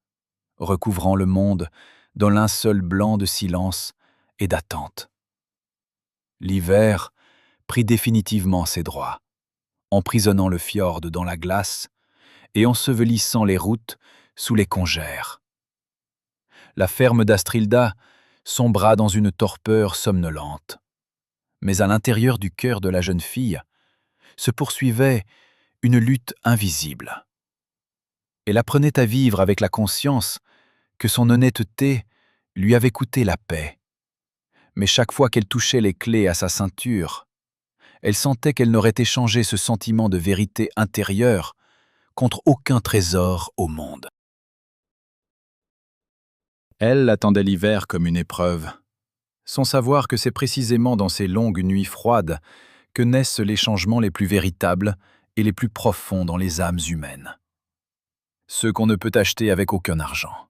recouvrant le monde d'un linceul blanc de silence et d'attente. L'hiver prit définitivement ses droits, emprisonnant le fjord dans la glace et ensevelissant les routes sous les congères. La ferme d'Astrilda sombra dans une torpeur somnolente. Mais à l'intérieur du cœur de la jeune fille se poursuivait une lutte invisible. Elle apprenait à vivre avec la conscience que son honnêteté lui avait coûté la paix. Mais chaque fois qu'elle touchait les clés à sa ceinture, elle sentait qu'elle n'aurait échangé ce sentiment de vérité intérieure contre aucun trésor au monde. Elle attendait l'hiver comme une épreuve, sans savoir que c'est précisément dans ces longues nuits froides que naissent les changements les plus véritables et les plus profonds dans les âmes humaines. Ceux qu'on ne peut acheter avec aucun argent.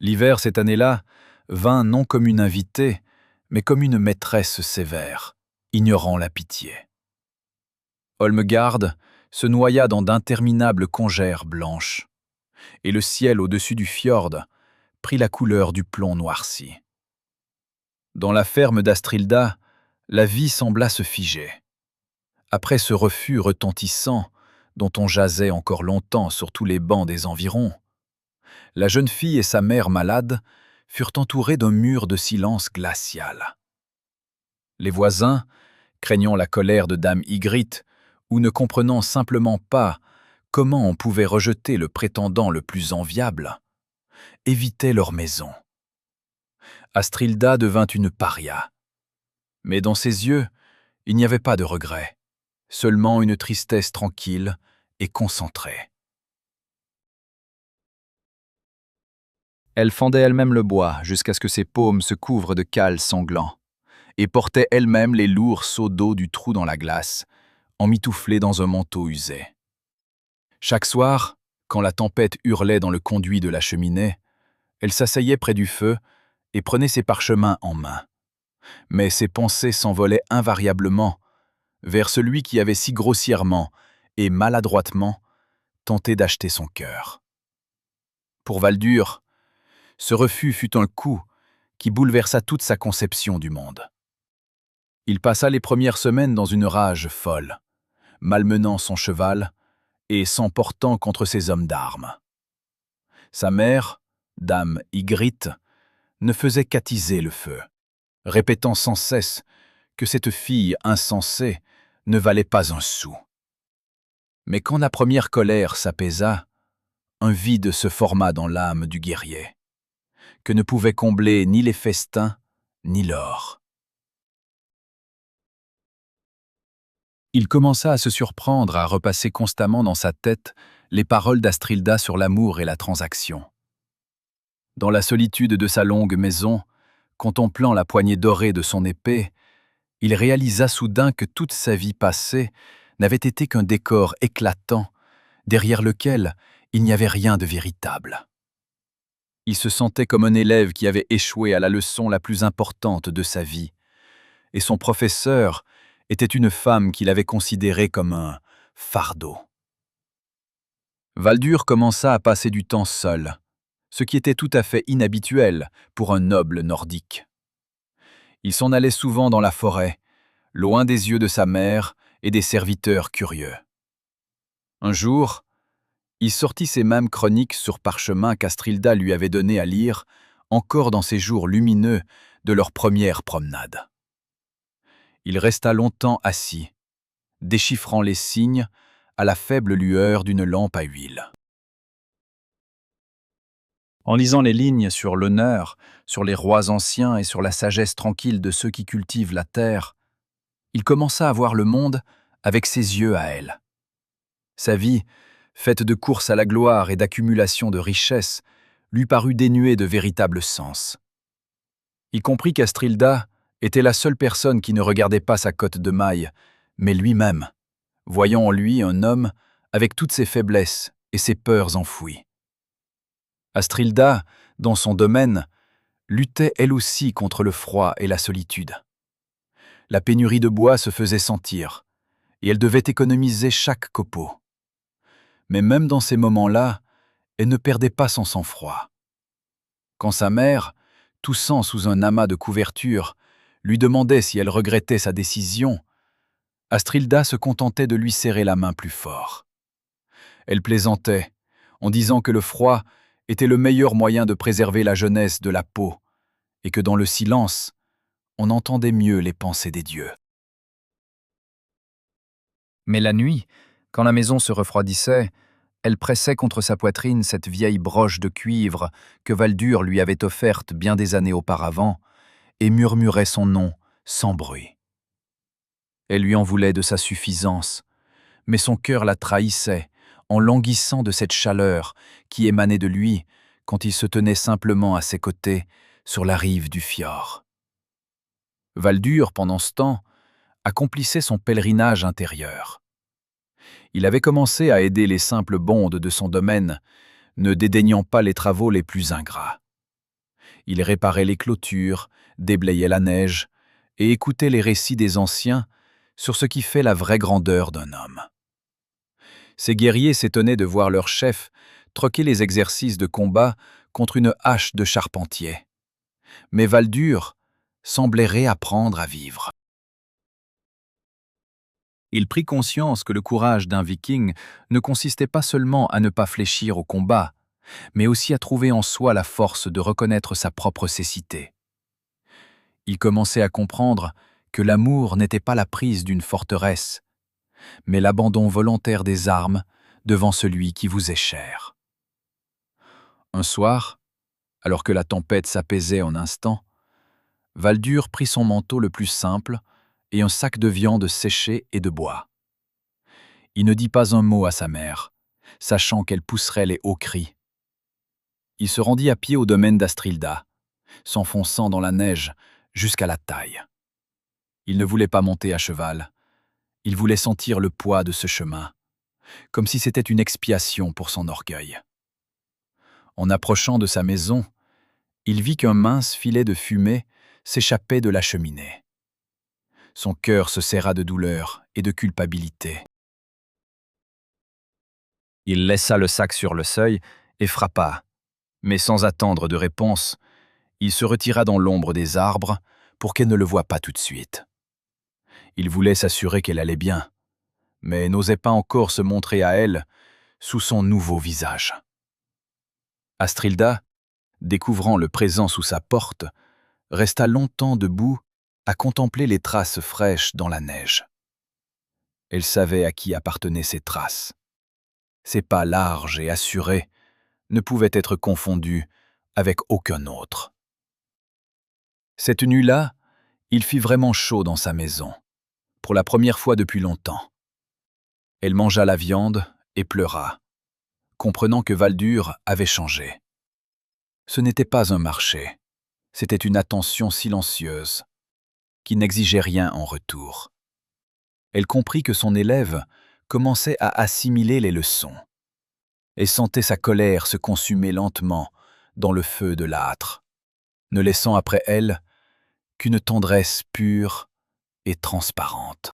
L'hiver, cette année-là, vint non comme une invitée, mais comme une maîtresse sévère, ignorant la pitié. Holmgard se noya dans d'interminables congères blanches, et le ciel au-dessus du fjord prit la couleur du plomb noirci. Dans la ferme d'Astrilda, la vie sembla se figer. Après ce refus retentissant, dont on jasait encore longtemps sur tous les bancs des environs, la jeune fille et sa mère malade furent entourées d'un mur de silence glacial. Les voisins, craignant la colère de dame Ygritte, ou ne comprenant simplement pas comment on pouvait rejeter le prétendant le plus enviable, évitaient leur maison. Astrilda devint une paria. Mais dans ses yeux, il n'y avait pas de regret, seulement une tristesse tranquille et concentrée. Elle fendait elle-même le bois jusqu'à ce que ses paumes se couvrent de cales sanglants, et portait elle-même les lourds seaux d'eau du trou dans la glace, emmitouflés dans un manteau usé. Chaque soir, quand la tempête hurlait dans le conduit de la cheminée, elle s'asseyait près du feu et prenait ses parchemins en main. Mais ses pensées s'envolaient invariablement vers celui qui avait si grossièrement et maladroitement tenté d'acheter son cœur. Pour Valdur, ce refus fut un coup qui bouleversa toute sa conception du monde. Il passa les premières semaines dans une rage folle, malmenant son cheval et s'emportant contre ses hommes d'armes. Sa mère, dame Ygritte, ne faisait qu'attiser le feu, répétant sans cesse que cette fille insensée ne valait pas un sou. Mais quand la première colère s'apaisa, un vide se forma dans l'âme du guerrier, que ne pouvaient combler ni les festins, ni l'or. Il commença à se surprendre à repasser constamment dans sa tête les paroles d'Astrilda sur l'amour et la transaction. Dans la solitude de sa longue maison, contemplant la poignée dorée de son épée, il réalisa soudain que toute sa vie passée n'avait été qu'un décor éclatant, derrière lequel il n'y avait rien de véritable. Il se sentait comme un élève qui avait échoué à la leçon la plus importante de sa vie, et son professeur était une femme qu'il avait considérée comme un fardeau. Valdur commença à passer du temps seul, ce qui était tout à fait inhabituel pour un noble nordique. Il s'en allait souvent dans la forêt, loin des yeux de sa mère et des serviteurs curieux. Un jour, il sortit ces mêmes chroniques sur parchemin qu'Astrilda lui avait donné à lire, encore dans ces jours lumineux de leur première promenade. Il resta longtemps assis, déchiffrant les signes à la faible lueur d'une lampe à huile. En lisant les lignes sur l'honneur, sur les rois anciens et sur la sagesse tranquille de ceux qui cultivent la terre, il commença à voir le monde avec ses yeux à elle. Sa vie, faite de courses à la gloire et d'accumulation de richesses, lui parut dénuée de véritable sens. Il comprit qu'Astrilda était la seule personne qui ne regardait pas sa cotte de mailles, mais lui-même, voyant en lui un homme avec toutes ses faiblesses et ses peurs enfouies. Astrilda, dans son domaine, luttait elle aussi contre le froid et la solitude. La pénurie de bois se faisait sentir, et elle devait économiser chaque copeau. Mais même dans ces moments-là, elle ne perdait pas son sang-froid. Quand sa mère, toussant sous un amas de couvertures, lui demandait si elle regrettait sa décision, Astrilda se contentait de lui serrer la main plus fort. Elle plaisantait, en disant que le froid était le meilleur moyen de préserver la jeunesse de la peau, et que dans le silence, on entendait mieux les pensées des dieux. Mais la nuit, quand la maison se refroidissait, elle pressait contre sa poitrine cette vieille broche de cuivre que Valdur lui avait offerte bien des années auparavant, et murmurait son nom sans bruit. Elle lui en voulait de sa suffisance, mais son cœur la trahissait en languissant de cette chaleur qui émanait de lui quand il se tenait simplement à ses côtés sur la rive du fjord. Valdur, pendant ce temps, accomplissait son pèlerinage intérieur. Il avait commencé à aider les simples bondes de son domaine, ne dédaignant pas les travaux les plus ingrats. Il réparait les clôtures, déblayait la neige et écoutait les récits des anciens sur ce qui fait la vraie grandeur d'un homme. Ces guerriers s'étonnaient de voir leur chef troquer les exercices de combat contre une hache de charpentier. Mais Valdur semblait réapprendre à vivre. Il prit conscience que le courage d'un viking ne consistait pas seulement à ne pas fléchir au combat, mais aussi à trouver en soi la force de reconnaître sa propre cécité. Il commençait à comprendre que l'amour n'était pas la prise d'une forteresse, mais l'abandon volontaire des armes devant celui qui vous est cher. Un soir, alors que la tempête s'apaisait en instant, Valdur prit son manteau le plus simple et un sac de viande séchée et de bois. Il ne dit pas un mot à sa mère, sachant qu'elle pousserait les hauts cris. Il se rendit à pied au domaine d'Astrilda, s'enfonçant dans la neige jusqu'à la taille. Il ne voulait pas monter à cheval. Il voulait sentir le poids de ce chemin, comme si c'était une expiation pour son orgueil. En approchant de sa maison, il vit qu'un mince filet de fumée s'échappait de la cheminée. Son cœur se serra de douleur et de culpabilité. Il laissa le sac sur le seuil et frappa, mais sans attendre de réponse, il se retira dans l'ombre des arbres pour qu'elle ne le voie pas tout de suite. Il voulait s'assurer qu'elle allait bien, mais n'osait pas encore se montrer à elle sous son nouveau visage. Astrilda, découvrant le présent sous sa porte, resta longtemps debout à contempler les traces fraîches dans la neige. Elle savait à qui appartenaient ces traces. Ses pas larges et assurés ne pouvaient être confondus avec aucun autre. Cette nuit-là, il fit vraiment chaud dans sa maison, pour la première fois depuis longtemps. Elle mangea la viande et pleura, comprenant que Valdur avait changé. Ce n'était pas un marché, c'était une attention silencieuse, qui n'exigeait rien en retour. Elle comprit que son élève commençait à assimiler les leçons, et sentait sa colère se consumer lentement dans le feu de l'âtre, ne laissant après elle qu'une tendresse pure et transparente.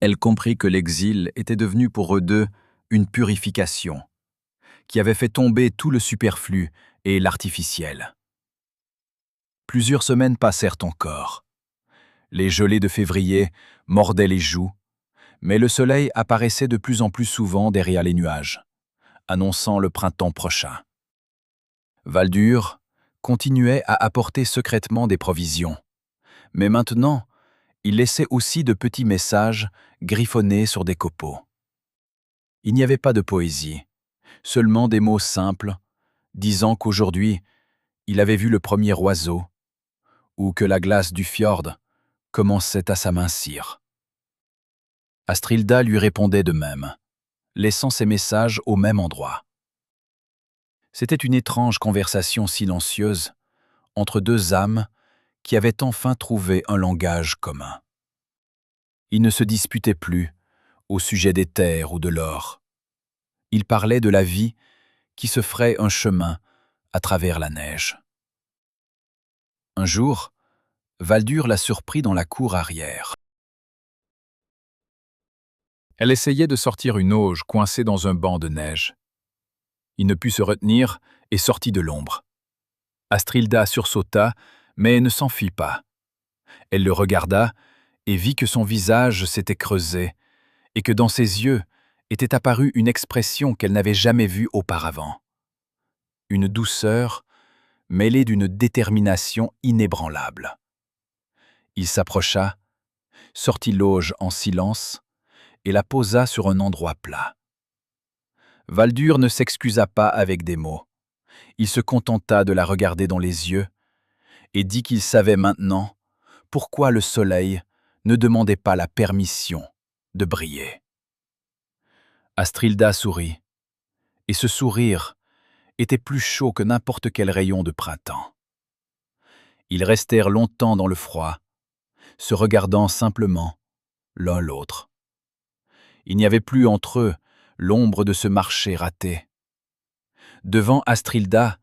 Elle comprit que l'exil était devenu pour eux deux une purification, qui avait fait tomber tout le superflu et l'artificiel. Plusieurs semaines passèrent encore. Les gelées de février mordaient les joues, mais le soleil apparaissait de plus en plus souvent derrière les nuages, annonçant le printemps prochain. Valdur continuait à apporter secrètement des provisions, mais maintenant, il laissait aussi de petits messages griffonnés sur des copeaux. Il n'y avait pas de poésie, seulement des mots simples, disant qu'aujourd'hui, il avait vu le premier oiseau, ou que la glace du fjord commençait à s'amincir. Astrilda lui répondait de même, laissant ses messages au même endroit. C'était une étrange conversation silencieuse entre deux âmes qui avaient enfin trouvé un langage commun. Ils ne se disputaient plus au sujet des terres ou de l'or. Ils parlaient de la vie qui se ferait un chemin à travers la neige. Un jour, Valdur la surprit dans la cour arrière. Elle essayait de sortir une auge coincée dans un banc de neige. Il ne put se retenir et sortit de l'ombre. Astrilda sursauta, mais ne s'enfuit pas. Elle le regarda et vit que son visage s'était creusé et que dans ses yeux était apparue une expression qu'elle n'avait jamais vue auparavant. Une douceur mêlée d'une détermination inébranlable. Il s'approcha, sortit l'auge en silence et la posa sur un endroit plat. Valdur ne s'excusa pas avec des mots. Il se contenta de la regarder dans les yeux et dit qu'il savait maintenant pourquoi le soleil ne demandait pas la permission de briller. Astrilda sourit, et ce sourire était plus chaud que n'importe quel rayon de printemps. Ils restèrent longtemps dans le froid, se regardant simplement l'un l'autre. Il n'y avait plus entre eux l'ombre de ce marché raté. Devant Astrilda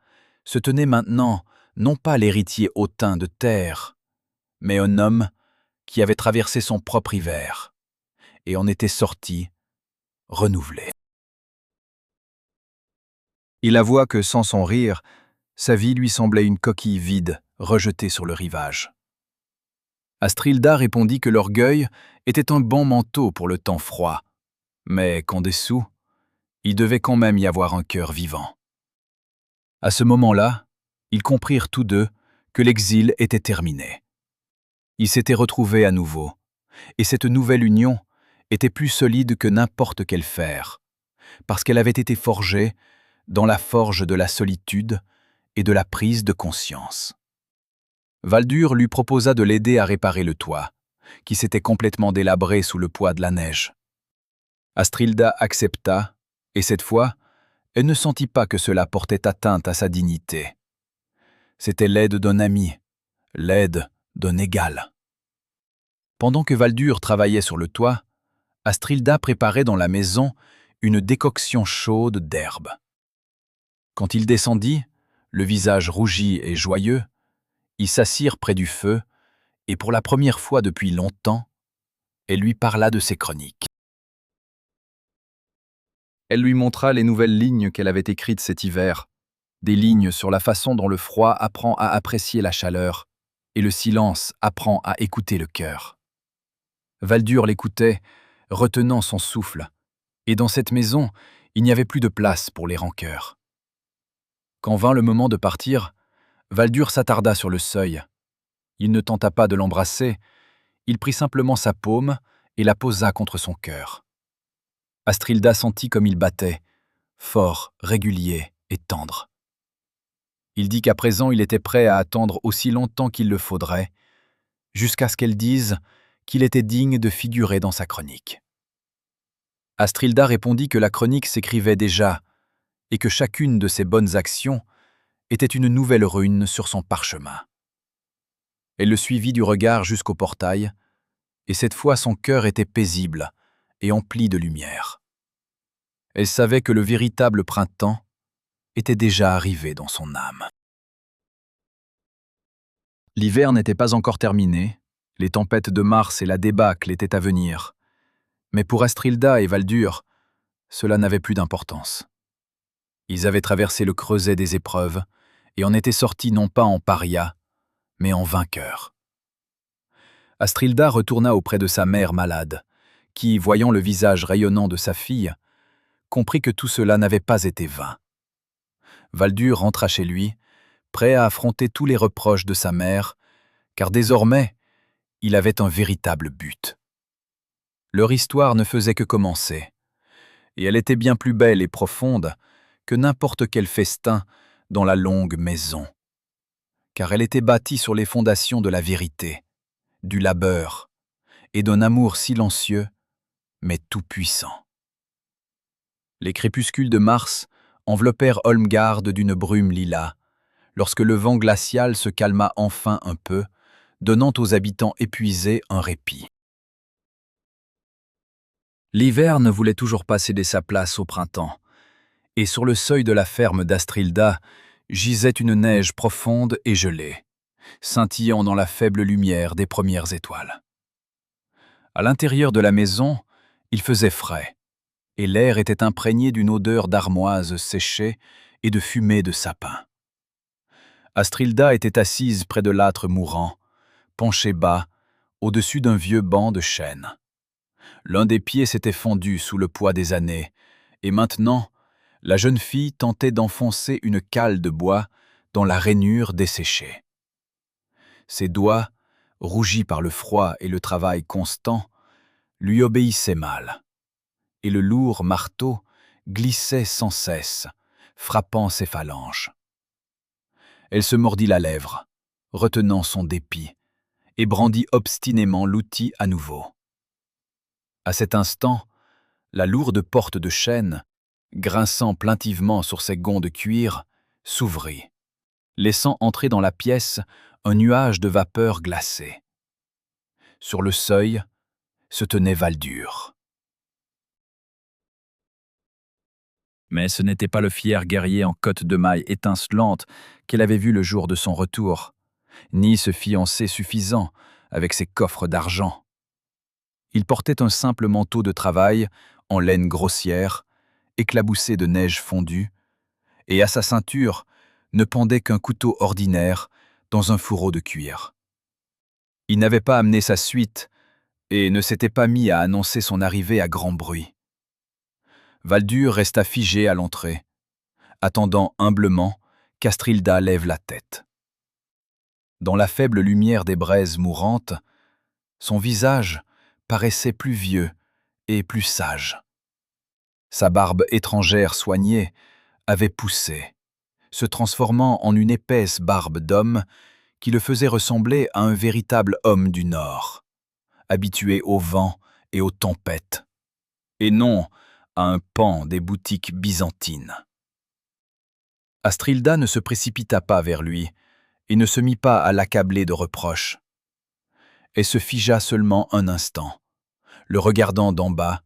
se tenait maintenant non pas l'héritier hautain de terre, mais un homme qui avait traversé son propre hiver et en était sorti, renouvelé. Il avoua que sans son rire, sa vie lui semblait une coquille vide rejetée sur le rivage. Astrilda répondit que l'orgueil était un bon manteau pour le temps froid, mais qu'en dessous, il devait quand même y avoir un cœur vivant. À ce moment-là, ils comprirent tous deux que l'exil était terminé. Ils s'étaient retrouvés à nouveau, et cette nouvelle union était plus solide que n'importe quel fer, parce qu'elle avait été forgée dans la forge de la solitude et de la prise de conscience. Valdur lui proposa de l'aider à réparer le toit, qui s'était complètement délabré sous le poids de la neige. Astrilda accepta, et cette fois, elle ne sentit pas que cela portait atteinte à sa dignité. C'était l'aide d'un ami, l'aide d'un égal. Pendant que Valdur travaillait sur le toit, Astrilda préparait dans la maison une décoction chaude d'herbes. Quand il descendit, le visage rougi et joyeux, ils s'assirent près du feu, et pour la première fois depuis longtemps, elle lui parla de ses chroniques. Elle lui montra les nouvelles lignes qu'elle avait écrites cet hiver, des lignes sur la façon dont le froid apprend à apprécier la chaleur, et le silence apprend à écouter le cœur. Valdur l'écoutait, retenant son souffle, et dans cette maison, il n'y avait plus de place pour les rancœurs. Quand vint le moment de partir, Valdur s'attarda sur le seuil. Il ne tenta pas de l'embrasser, il prit simplement sa paume et la posa contre son cœur. Astrilda sentit comme il battait, fort, régulier et tendre. Il dit qu'à présent il était prêt à attendre aussi longtemps qu'il le faudrait, jusqu'à ce qu'elle dise qu'il était digne de figurer dans sa chronique. Astrilda répondit que la chronique s'écrivait déjà, et que chacune de ses bonnes actions était une nouvelle rune sur son parchemin. Elle le suivit du regard jusqu'au portail, et cette fois son cœur était paisible et empli de lumière. Elle savait que le véritable printemps était déjà arrivé dans son âme. L'hiver n'était pas encore terminé, les tempêtes de mars et la débâcle étaient à venir. Mais pour Astrilda et Valdur, cela n'avait plus d'importance. Ils avaient traversé le creuset des épreuves et en étaient sortis non pas en parias, mais en vainqueurs. Astrilda retourna auprès de sa mère malade, qui, voyant le visage rayonnant de sa fille, comprit que tout cela n'avait pas été vain. Valdur rentra chez lui, prêt à affronter tous les reproches de sa mère, car désormais, il avait un véritable but. Leur histoire ne faisait que commencer, et elle était bien plus belle et profonde que n'importe quel festin dans la longue maison, car elle était bâtie sur les fondations de la vérité du labeur et d'un amour silencieux, mais tout-puissant. Les crépuscules de mars enveloppèrent Holmgard d'une brume lilas, lorsque le vent glacial se calma enfin un peu, donnant aux habitants épuisés un répit. L'hiver ne voulait toujours pas céder sa place au printemps, et sur le seuil de la ferme d'Astrilda gisait une neige profonde et gelée, scintillant dans la faible lumière des premières étoiles. À l'intérieur de la maison, il faisait frais, et l'air était imprégné d'une odeur d'armoise séchée et de fumée de sapin. Astrilda était assise près de l'âtre mourant, penchée bas, au-dessus d'un vieux banc de chêne. L'un des pieds s'était fendu sous le poids des années, et maintenant, la jeune fille tentait d'enfoncer une cale de bois dans la rainure desséchée. Ses doigts, rougis par le froid et le travail constant, lui obéissaient mal, et le lourd marteau glissait sans cesse, frappant ses phalanges. Elle se mordit la lèvre, retenant son dépit, et brandit obstinément l'outil à nouveau. À cet instant, la lourde porte de chêne, grinçant plaintivement sur ses gonds de cuir, s'ouvrit, laissant entrer dans la pièce un nuage de vapeur glacée. Sur le seuil se tenait Valdur. Mais ce n'était pas le fier guerrier en cotte de maille étincelante qu'elle avait vu le jour de son retour, ni ce fiancé suffisant avec ses coffres d'argent. Il portait un simple manteau de travail en laine grossière, éclaboussé de neige fondue, et à sa ceinture ne pendait qu'un couteau ordinaire dans un fourreau de cuir. Il n'avait pas amené sa suite et ne s'était pas mis à annoncer son arrivée à grand bruit. Valdur resta figé à l'entrée, attendant humblement qu'Astrilda lève la tête. Dans la faible lumière des braises mourantes, son visage paraissait plus vieux et plus sage. Sa barbe étrangère soignée avait poussé, se transformant en une épaisse barbe d'homme qui le faisait ressembler à un véritable homme du Nord, habitué au vent et aux tempêtes, et non à un pan des boutiques byzantines. Astrilda ne se précipita pas vers lui et ne se mit pas à l'accabler de reproches. Elle se figea seulement un instant, le regardant d'en bas,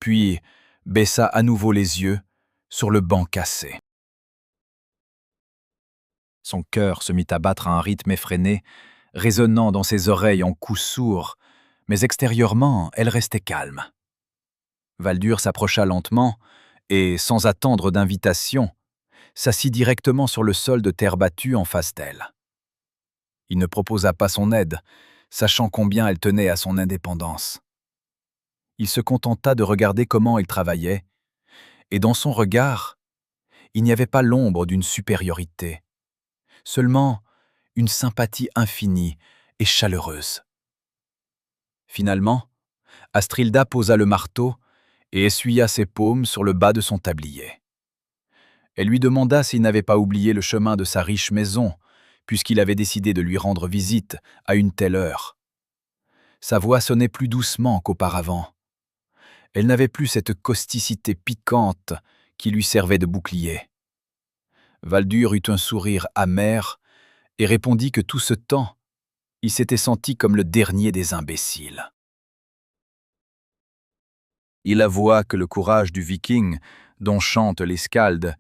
puis baissa à nouveau les yeux sur le banc cassé. Son cœur se mit à battre à un rythme effréné, résonnant dans ses oreilles en coups sourds, mais extérieurement, elle restait calme. Valdur s'approcha lentement et, sans attendre d'invitation, s'assit directement sur le sol de terre battue en face d'elle. Il ne proposa pas son aide, sachant combien elle tenait à son indépendance. Il se contenta de regarder comment elle travaillait, et dans son regard, il n'y avait pas l'ombre d'une supériorité, seulement une sympathie infinie et chaleureuse. Finalement, Astrilda posa le marteau et essuya ses paumes sur le bas de son tablier. Elle lui demanda s'il n'avait pas oublié le chemin de sa riche maison, puisqu'il avait décidé de lui rendre visite à une telle heure. Sa voix sonnait plus doucement qu'auparavant. Elle n'avait plus cette causticité piquante qui lui servait de bouclier. Valdur eut un sourire amer et répondit que tout ce temps, il s'était senti comme le dernier des imbéciles. Il avoua que le courage du viking, dont chantent les skalds,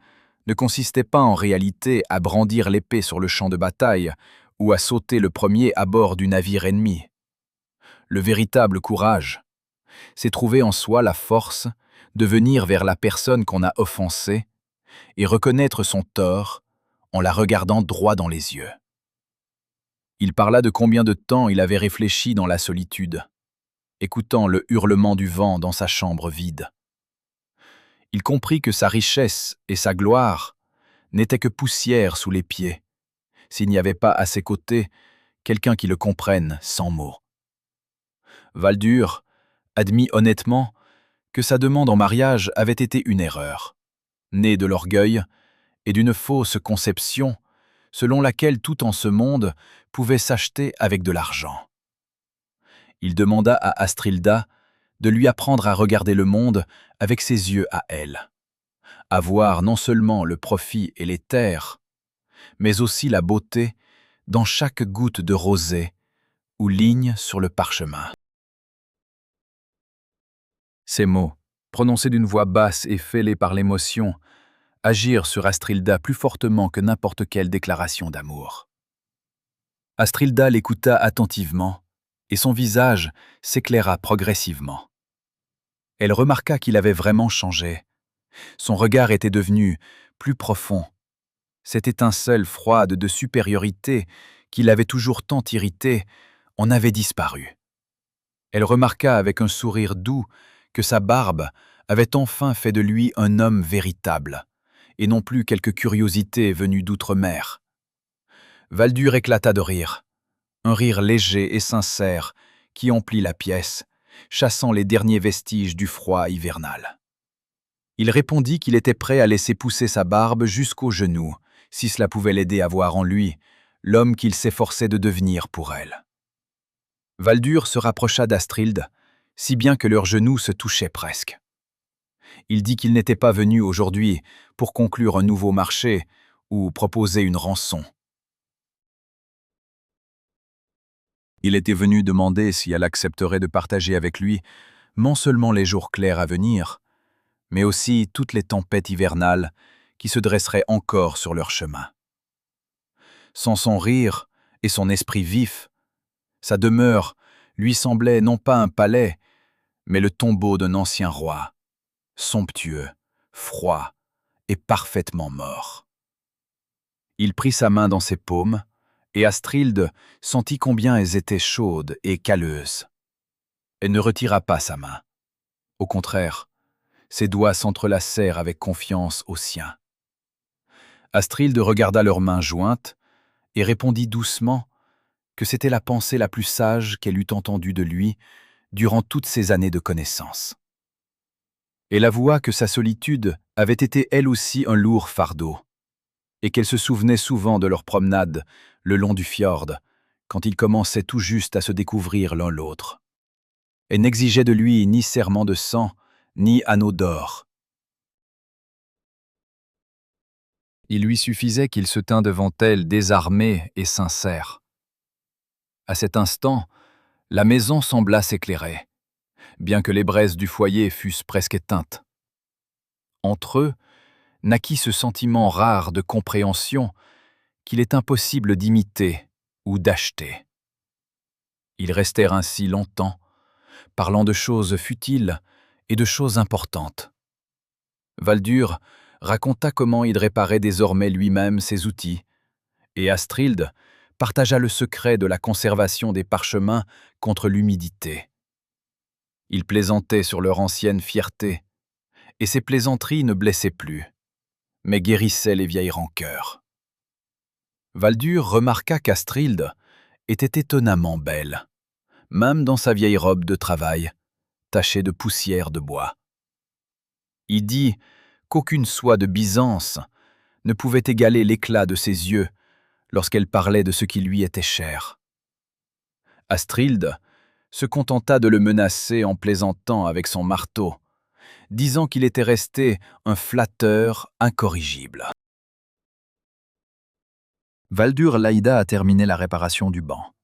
ne consistait pas en réalité à brandir l'épée sur le champ de bataille ou à sauter le premier à bord du navire ennemi. Le véritable courage, c'est trouver en soi la force de venir vers la personne qu'on a offensée et reconnaître son tort en la regardant droit dans les yeux. Il parla de combien de temps il avait réfléchi dans la solitude, écoutant le hurlement du vent dans sa chambre vide. Il comprit que sa richesse et sa gloire n'étaient que poussière sous les pieds, s'il n'y avait pas à ses côtés quelqu'un qui le comprenne sans mots. Valdur admit honnêtement que sa demande en mariage avait été une erreur, née de l'orgueil et d'une fausse conception selon laquelle tout en ce monde pouvait s'acheter avec de l'argent. Il demanda à Astrilda de lui apprendre à regarder le monde avec ses yeux à elle, à voir non seulement le profit et les terres, mais aussi la beauté dans chaque goutte de rosée ou ligne sur le parchemin. Ces mots, prononcés d'une voix basse et fêlés par l'émotion, agirent sur Astrilda plus fortement que n'importe quelle déclaration d'amour. Astrilda l'écouta attentivement, et son visage s'éclaira progressivement. Elle remarqua qu'il avait vraiment changé. Son regard était devenu plus profond. Cette étincelle froide de supériorité qui l'avait toujours tant irrité en avait disparu. Elle remarqua avec un sourire doux que sa barbe avait enfin fait de lui un homme véritable, et non plus quelque curiosité venue d'outre-mer. Valdur éclata de rire, un rire léger et sincère qui emplit la pièce, chassant les derniers vestiges du froid hivernal. Il répondit qu'il était prêt à laisser pousser sa barbe jusqu'aux genoux, si cela pouvait l'aider à voir en lui l'homme qu'il s'efforçait de devenir pour elle. Valdur se rapprocha d'Astrid, si bien que leurs genoux se touchaient presque. Il dit qu'il n'était pas venu aujourd'hui pour conclure un nouveau marché ou proposer une rançon. Il était venu demander si elle accepterait de partager avec lui non seulement les jours clairs à venir, mais aussi toutes les tempêtes hivernales qui se dresseraient encore sur leur chemin. Sans son rire et son esprit vif, sa demeure lui semblait non pas un palais, mais le tombeau d'un ancien roi, somptueux, froid et parfaitement mort. Il prit sa main dans ses paumes, et Astrid sentit combien elles étaient chaudes et calleuses. Elle ne retira pas sa main. Au contraire, ses doigts s'entrelacèrent avec confiance aux siens. Astrid regarda leurs mains jointes et répondit doucement que c'était la pensée la plus sage qu'elle eût entendue de lui durant toutes ces années de connaissance. Elle avoua que sa solitude avait été elle aussi un lourd fardeau, et qu'elle se souvenait souvent de leur promenade le long du fjord, quand ils commençaient tout juste à se découvrir l'un l'autre. Elle n'exigeait de lui ni serment de sang, ni anneau d'or. Il lui suffisait qu'il se tînt devant elle désarmé et sincère. À cet instant, la maison sembla s'éclairer, bien que les braises du foyer fussent presque éteintes. Entre eux, naquit ce sentiment rare de compréhension qu'il est impossible d'imiter ou d'acheter. Ils restèrent ainsi longtemps, parlant de choses futiles et de choses importantes. Valdur raconta comment il réparait désormais lui-même ses outils, et Astrid partagea le secret de la conservation des parchemins contre l'humidité. Ils plaisantaient sur leur ancienne fierté, et ces plaisanteries ne blessaient plus, mais guérissaient les vieilles rancœurs. Valdur remarqua qu'Astrid était étonnamment belle, même dans sa vieille robe de travail, tachée de poussière de bois. Il dit qu'aucune soie de Byzance ne pouvait égaler l'éclat de ses yeux lorsqu'elle parlait de ce qui lui était cher. Astrid se contenta de le menacer en plaisantant avec son marteau, disant qu'il était resté un flatteur incorrigible. Valdur l'aida à terminer la réparation du banc.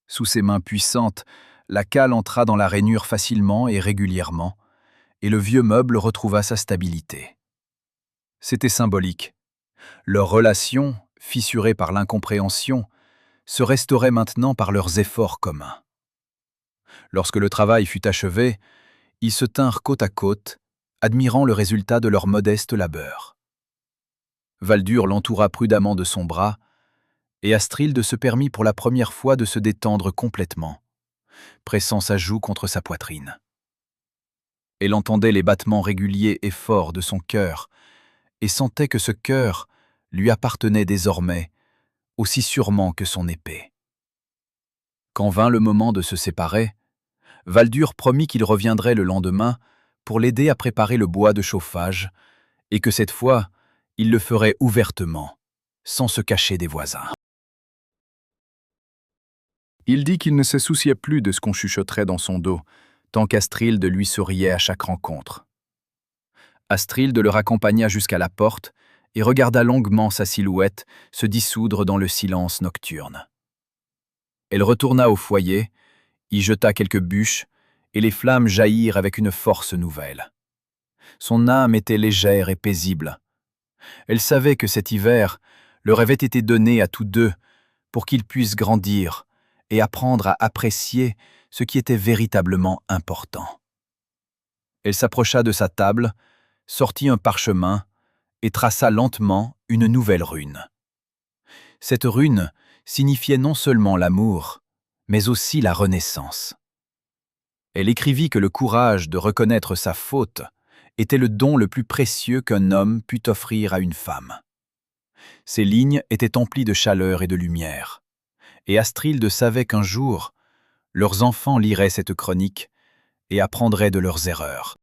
Sous ses mains puissantes, la cale entra dans la rainure facilement et régulièrement, et le vieux meuble retrouva sa stabilité. C'était symbolique. Leur relation, fissurée par l'incompréhension, se restaurait maintenant par leurs efforts communs. Lorsque le travail fut achevé, ils se tinrent côte à côte, admirant le résultat de leur modeste labeur. Valdur l'entoura prudemment de son bras, et Astrid se permit pour la première fois de se détendre complètement, pressant sa joue contre sa poitrine. Elle entendait les battements réguliers et forts de son cœur, et sentait que ce cœur lui appartenait désormais, aussi sûrement que son épée. Quand vint le moment de se séparer, Valdur promit qu'il reviendrait le lendemain pour l'aider à préparer le bois de chauffage, et que cette fois, il le ferait ouvertement, sans se cacher des voisins. Il dit qu'il ne se souciait plus de ce qu'on chuchoterait dans son dos, tant qu'Astrilde lui souriait à chaque rencontre. Astrilde le raccompagna jusqu'à la porte et regarda longuement sa silhouette se dissoudre dans le silence nocturne. Elle retourna au foyer, y jeta quelques bûches, et les flammes jaillirent avec une force nouvelle. Son âme était légère et paisible. Elle savait que cet hiver leur avait été donné à tous deux pour qu'ils puissent grandir et apprendre à apprécier ce qui était véritablement important. Elle s'approcha de sa table, sortit un parchemin et traça lentement une nouvelle rune. Cette rune signifiait non seulement l'amour, mais aussi la renaissance. Elle écrivit que le courage de reconnaître sa faute était le don le plus précieux qu'un homme pût offrir à une femme. Ces lignes étaient emplies de chaleur et de lumière, et Astrilde savait qu'un jour, leurs enfants liraient cette chronique et apprendraient de leurs erreurs.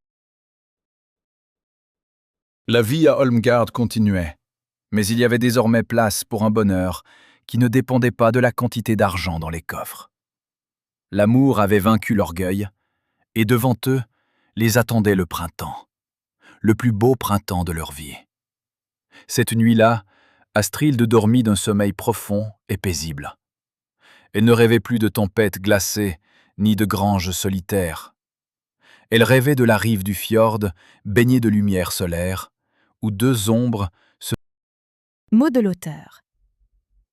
La vie à Holmgard continuait, mais il y avait désormais place pour un bonheur qui ne dépendait pas de la quantité d'argent dans les coffres. L'amour avait vaincu l'orgueil, et devant eux, les attendait le printemps, le plus beau printemps de leur vie. Cette nuit-là, Astrilde dormit d'un sommeil profond et paisible. Elle ne rêvait plus de tempêtes glacées, ni de granges solitaires. Elle rêvait de la rive du fjord, baignée de lumière solaire, où deux ombres se...
Mot de l'auteur.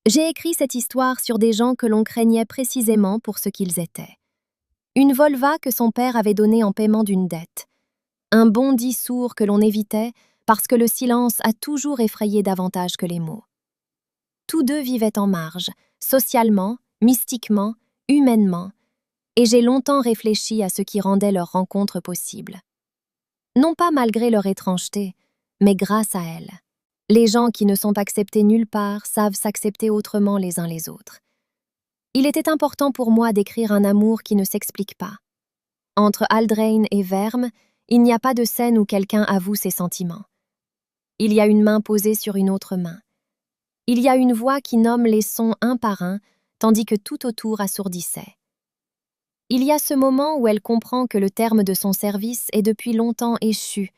J'ai écrit cette histoire sur des gens que l'on craignait précisément pour ce qu'ils étaient. Une Volva que son père avait donnée en paiement d'une dette. Un bondi sourd que l'on évitait parce que le silence a toujours effrayé davantage que les mots. Tous deux vivaient en marge, socialement, mystiquement, humainement, et j'ai longtemps réfléchi à ce qui rendait leur rencontre possible. Non pas malgré leur étrangeté, mais grâce à elle. Les gens qui ne sont acceptés nulle part savent s'accepter autrement les uns les autres. Il était important pour moi d'écrire un amour qui ne s'explique pas. Entre Aldrain et Verme, il n'y a pas de scène où quelqu'un avoue ses sentiments. Il y a une main posée sur une autre main. Il y a une voix qui nomme les sons un par un, tandis que tout autour assourdissait. Il y a ce moment où elle comprend que le terme de son service est depuis longtemps échu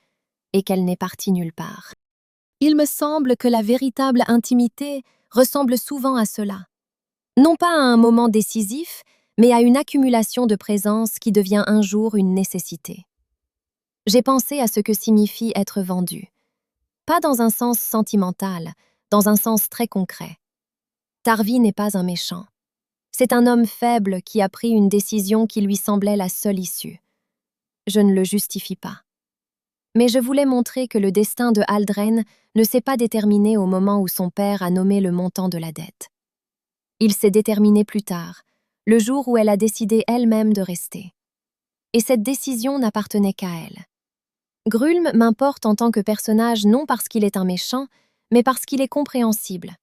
et qu'elle n'est partie nulle part. Il me semble que la véritable intimité ressemble souvent à cela. Non pas à un moment décisif, mais à une accumulation de présence qui devient un jour une nécessité. J'ai pensé à ce que signifie être vendu. Pas dans un sens sentimental, dans un sens très concret. Tarvi n'est pas un méchant. C'est un homme faible qui a pris une décision qui lui semblait la seule issue. Je ne le justifie pas. Mais je voulais montrer que le destin de Aldren ne s'est pas déterminé au moment où son père a nommé le montant de la dette. Il s'est déterminé plus tard, le jour où elle a décidé elle-même de rester. Et cette décision n'appartenait qu'à elle. Grulm m'importe en tant que personnage non parce qu'il est un méchant, mais parce qu'il est compréhensible.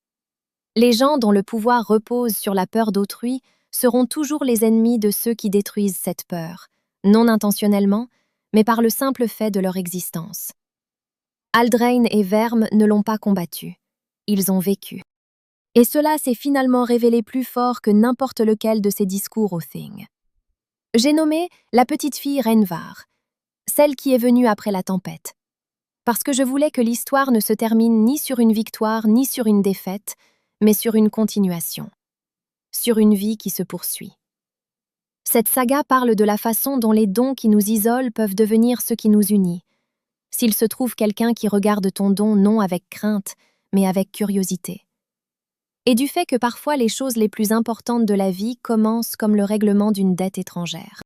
Les gens dont le pouvoir repose sur la peur d'autrui seront toujours les ennemis de ceux qui détruisent cette peur, non intentionnellement, mais par le simple fait de leur existence. Aldrain et Verme ne l'ont pas combattu. Ils ont vécu. Et cela s'est finalement révélé plus fort que n'importe lequel de ses discours au Thing. J'ai nommé la petite fille Renvar, celle qui est venue après la tempête, parce que je voulais que l'histoire ne se termine ni sur une victoire ni sur une défaite, mais sur une continuation, sur une vie qui se poursuit. Cette saga parle de la façon dont les dons qui nous isolent peuvent devenir ceux qui nous unissent. S'il se trouve quelqu'un qui regarde ton don non avec crainte, mais avec curiosité. Et du fait que parfois les choses les plus importantes de la vie commencent comme le règlement d'une dette étrangère.